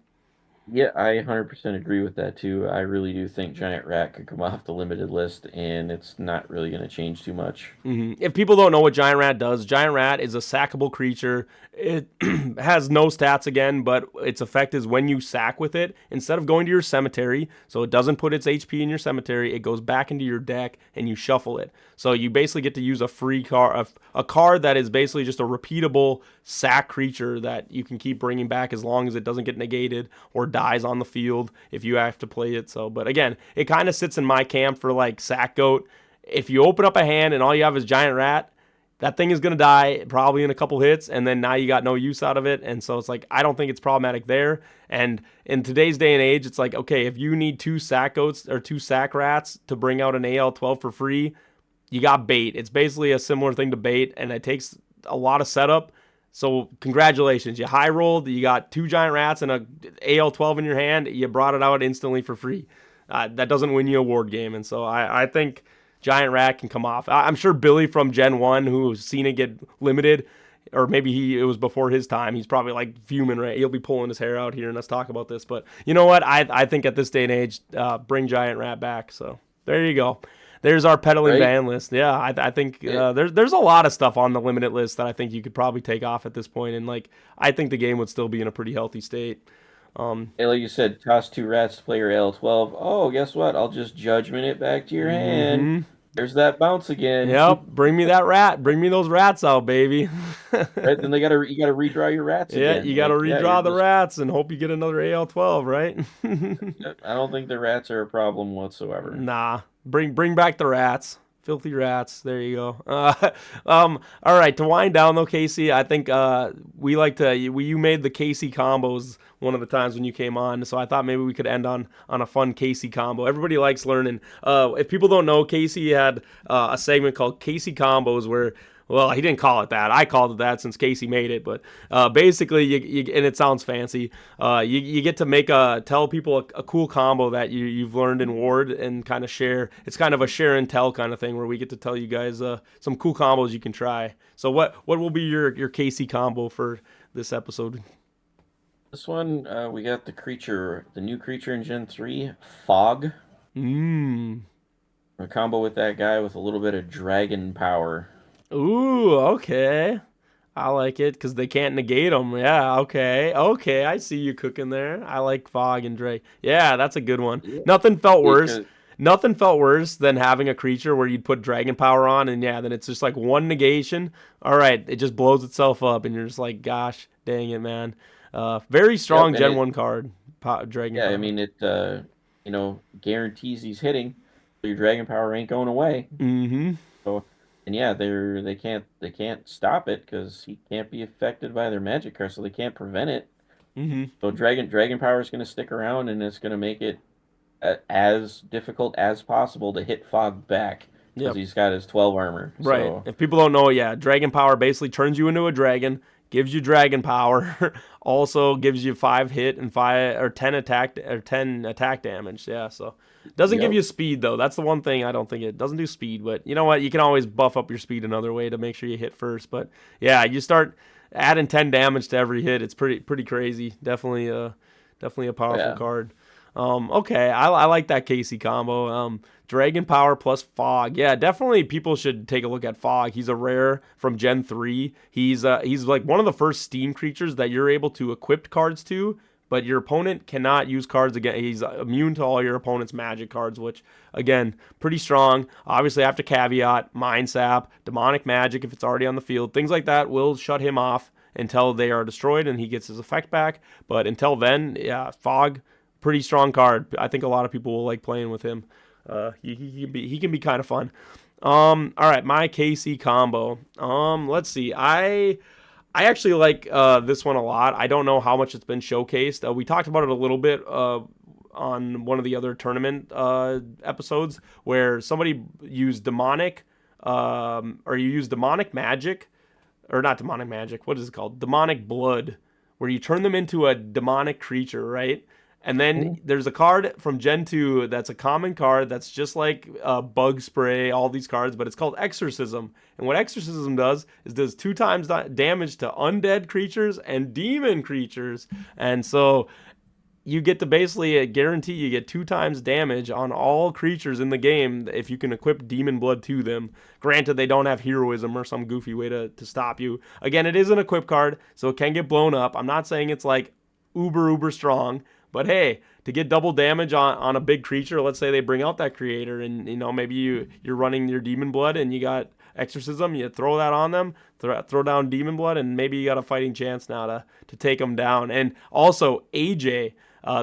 Yeah, I 100% agree with that too. I really do think Giant Rat could come off the limited list, and it's not really going to change too much. If people don't know what Giant Rat does, Giant Rat is a sackable creature. It has no stats again, but its effect is when you sack with it, instead of going to your cemetery, so it doesn't put its HP in your cemetery, it goes back into your deck and you shuffle it. So you basically get to use a free card, a card that is basically just a repeatable sack creature that you can keep bringing back as long as it doesn't get negated or dies on the field if you have to play it. So, but again, it kind of sits in my camp for like Sack Goat. If you open up a hand and all you have is Giant Rat, that thing is going to die probably in a couple hits, and then now you got no use out of it. And so it's like, I don't think it's problematic there. And in today's day and age, it's like, okay, if you need 2 Sack Goats or 2 Sack Rats to bring out an AL12 for free, you got Bait. It's basically a similar thing to Bait, and it takes a lot of setup. So congratulations, you high rolled, you got 2 Giant Rats and a AL12 in your hand, you brought it out instantly for free. That doesn't win you a ward game, and so I think Giant Rat can come off. I'm sure Billy from Gen 1, who's seen it get limited, or maybe it was before his time, he's probably like fuming, right? He'll be pulling his hair out here and let's talk about this. But you know what? I think at this day and age, bring Giant Rat back. So there you go. There's our peddling ban list. Yeah, I think there's a lot of stuff on the limited list that I think you could probably take off at this point, and like I think the game would still be in a pretty healthy state. Hey, like you said, toss 2 rats to play your L12. Oh, guess what? I'll just judgment it back to your hand. There's that bounce again. Yep, bring me that rat. Bring me those rats out, baby. Right, then you gotta redraw your rats again. Yeah, you gotta redraw the rats and hope you get another AL12, right? I don't think the rats are a problem whatsoever. Nah, bring back the rats. Filthy rats. There you go. All right, to wind down though, Casey, I think we like to. You made the Casey combos one of the times when you came on, so I thought maybe we could end on a fun Casey combo. Everybody likes learning. If people don't know, Casey had a segment called Casey Combos where. Well, he didn't call it that. I called it that since Casey made it. But basically, you and it sounds fancy. You get to tell people a cool combo that you've learned in Ward and kind of share. It's kind of a share and tell kind of thing where we get to tell you guys some cool combos you can try. So what will be your Casey combo for this episode? This one, we got the new creature in Gen 3, Fog. A combo with that guy with a little bit of dragon power. Ooh, okay. I like it because they can't negate them. Yeah, okay. I see you cooking there. I like Fog and Drake. Yeah, that's a good one. Yeah. Nothing felt worse than having a creature where you'd put dragon power on, and then it's just like one negation. All right, it just blows itself up, and you're just like, gosh, dang it, man. Very strong Gen 1 card, dragon power. I mean, it guarantees he's hitting, so your dragon power ain't going away. Mm-hmm. So... And they can't stop it because he can't be affected by their magic curse, so they can't prevent it. Mm-hmm. So dragon power is going to stick around, and it's going to make it as difficult as possible to hit Fog back because he's got his 12 armor. Right. So. If people don't know, dragon power basically turns you into a dragon, gives you dragon power, also gives you 5 hit and 5 or 10 attack damage. Yeah, so. Doesn't give you speed, though. That's the one thing I don't think it doesn't do speed. But you know what? You can always buff up your speed another way to make sure you hit first. But yeah, you start adding 10 damage to every hit. It's pretty crazy. Definitely a powerful card. Okay, I like that Casey combo. Dragon Power plus Fog. Yeah, definitely people should take a look at Fog. He's a rare from Gen 3. He's like one of the first Steam creatures that you're able to equip cards to, but your opponent cannot use cards again. He's immune to all your opponent's magic cards, which, again, pretty strong. Obviously, I have to caveat Mind Sap, Demonic Magic if it's already on the field. Things like that will shut him off until they are destroyed and he gets his effect back. But until then, yeah, Fog, pretty strong card. I think a lot of people will like playing with him. He can be kind of fun. All right, my KC combo. Let's see. I actually like this one a lot. I don't know how much it's been showcased. We talked about it a little bit on one of the other tournament episodes where somebody used demonic, or you use demonic magic, or not demonic magic. What is it called? Demonic blood, where you turn them into a demonic creature, right? And then there's a card from Gen 2 that's a common card that's just like Bug Spray, all these cards, but it's called Exorcism. And what Exorcism does is does 2 times damage to undead creatures and demon creatures. And so you get to basically guarantee you get 2 times damage on all creatures in the game if you can equip Demon Blood to them. Granted, they don't have heroism or some goofy way to stop you. Again, it is an equip card, so it can get blown up. I'm not saying it's like uber strong, but hey, to get double damage on a big creature, let's say they bring out that creator and maybe you're running your Demon Blood and you got Exorcism, you throw that on them, throw down Demon Blood, and maybe you got a fighting chance now to take them down. And also AJ,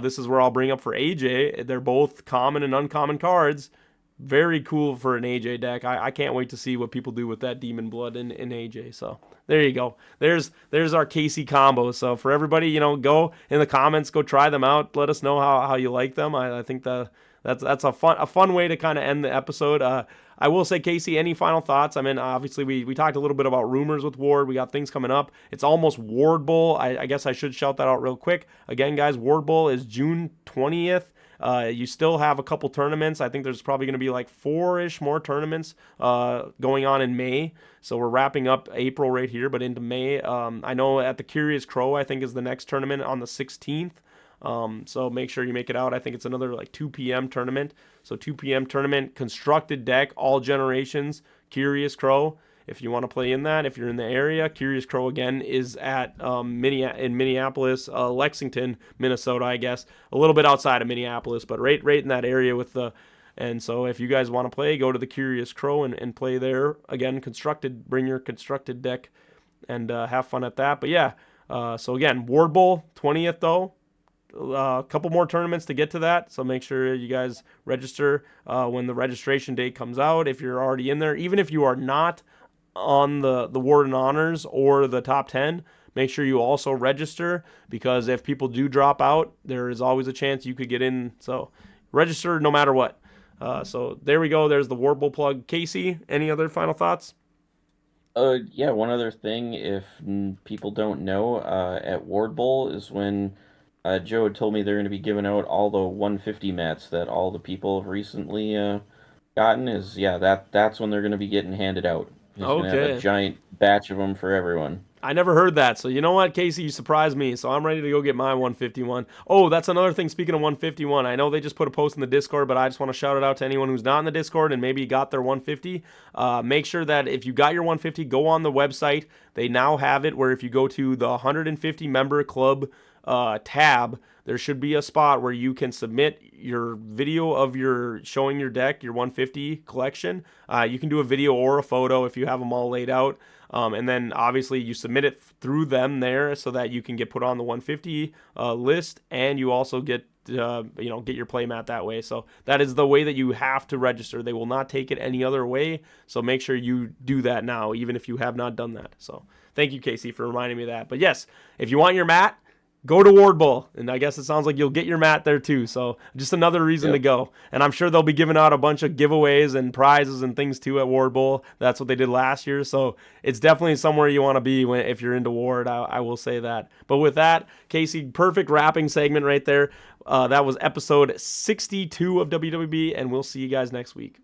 this is where I'll bring up for AJ. They're both common and uncommon cards. Very cool for an AJ deck. I can't wait to see what people do with that Demon Blood in AJ. So there you go. There's our KC combo. So for everybody, go in the comments, go try them out. Let us know how you like them. I think that's a fun way to kind of end the episode. I will say, Casey, any final thoughts? I mean, obviously we talked a little bit about rumors with Ward. We got things coming up. It's almost Ward Bowl. I guess I should shout that out real quick. Again, guys, Ward Bowl is June 20th. You still have a couple tournaments. I think there's probably going to be like 4-ish more tournaments going on in May. So we're wrapping up April right here, but into May. I know at the Curious Crow, I think is the next tournament on the 16th. So make sure you make it out. I think it's another like 2 p.m. tournament. So 2 p.m. tournament, constructed deck, all generations, Curious Crow. If you want to play in that, if you're in the area, Curious Crow again is at in Minneapolis, Lexington, Minnesota, I guess, a little bit outside of Minneapolis, but right in that area with the. And so if you guys want to play, go to the Curious Crow and play there. Again, bring your constructed deck and have fun at that. But yeah, so again, Ward Bowl 20th though. A couple more tournaments to get to that, so make sure you guys register when the registration date comes out. If you're already in there, even if you are not on the Warden Honors or the top 10, make sure you also register, because if people do drop out, there is always a chance you could get in. So register no matter what. So there we go. There's the Ward Bowl plug. Casey, any other final thoughts? Yeah, one other thing, if people don't know, at Ward Bowl is when Joe had told me they're going to be giving out all the 150 mats that all the people have recently gotten. That's when they're going to be getting handed out. He's going to have a giant batch of them for everyone. I never heard that. So you know what, Casey, you surprised me. So I'm ready to go get my 151. Oh, that's another thing. Speaking of 151, I know they just put a post in the Discord, but I just want to shout it out to anyone who's not in the Discord and maybe got their 150. Make sure that if you got your 150, go on the website. They now have it where if you go to the 150 member club tab, there should be a spot where you can submit your video of your showing your deck, your 150 collection. You can do a video or a photo if you have them all laid out. And then obviously you submit it through them there so that you can get put on the 150 list, and you also get get your playmat that way. So that is the way that you have to register. They will not take it any other way. So make sure you do that now, even if you have not done that. So thank you, Casey, for reminding me of that. But yes, if you want your mat, go to Ward Bowl, and I guess it sounds like you'll get your mat there too. So just another reason to go. And I'm sure they'll be giving out a bunch of giveaways and prizes and things too at Ward Bowl. That's what they did last year. So it's definitely somewhere you want to be if you're into Ward. I will say that. But with that, Casey, perfect wrapping segment right there. That was episode 62 of WWB, and we'll see you guys next week.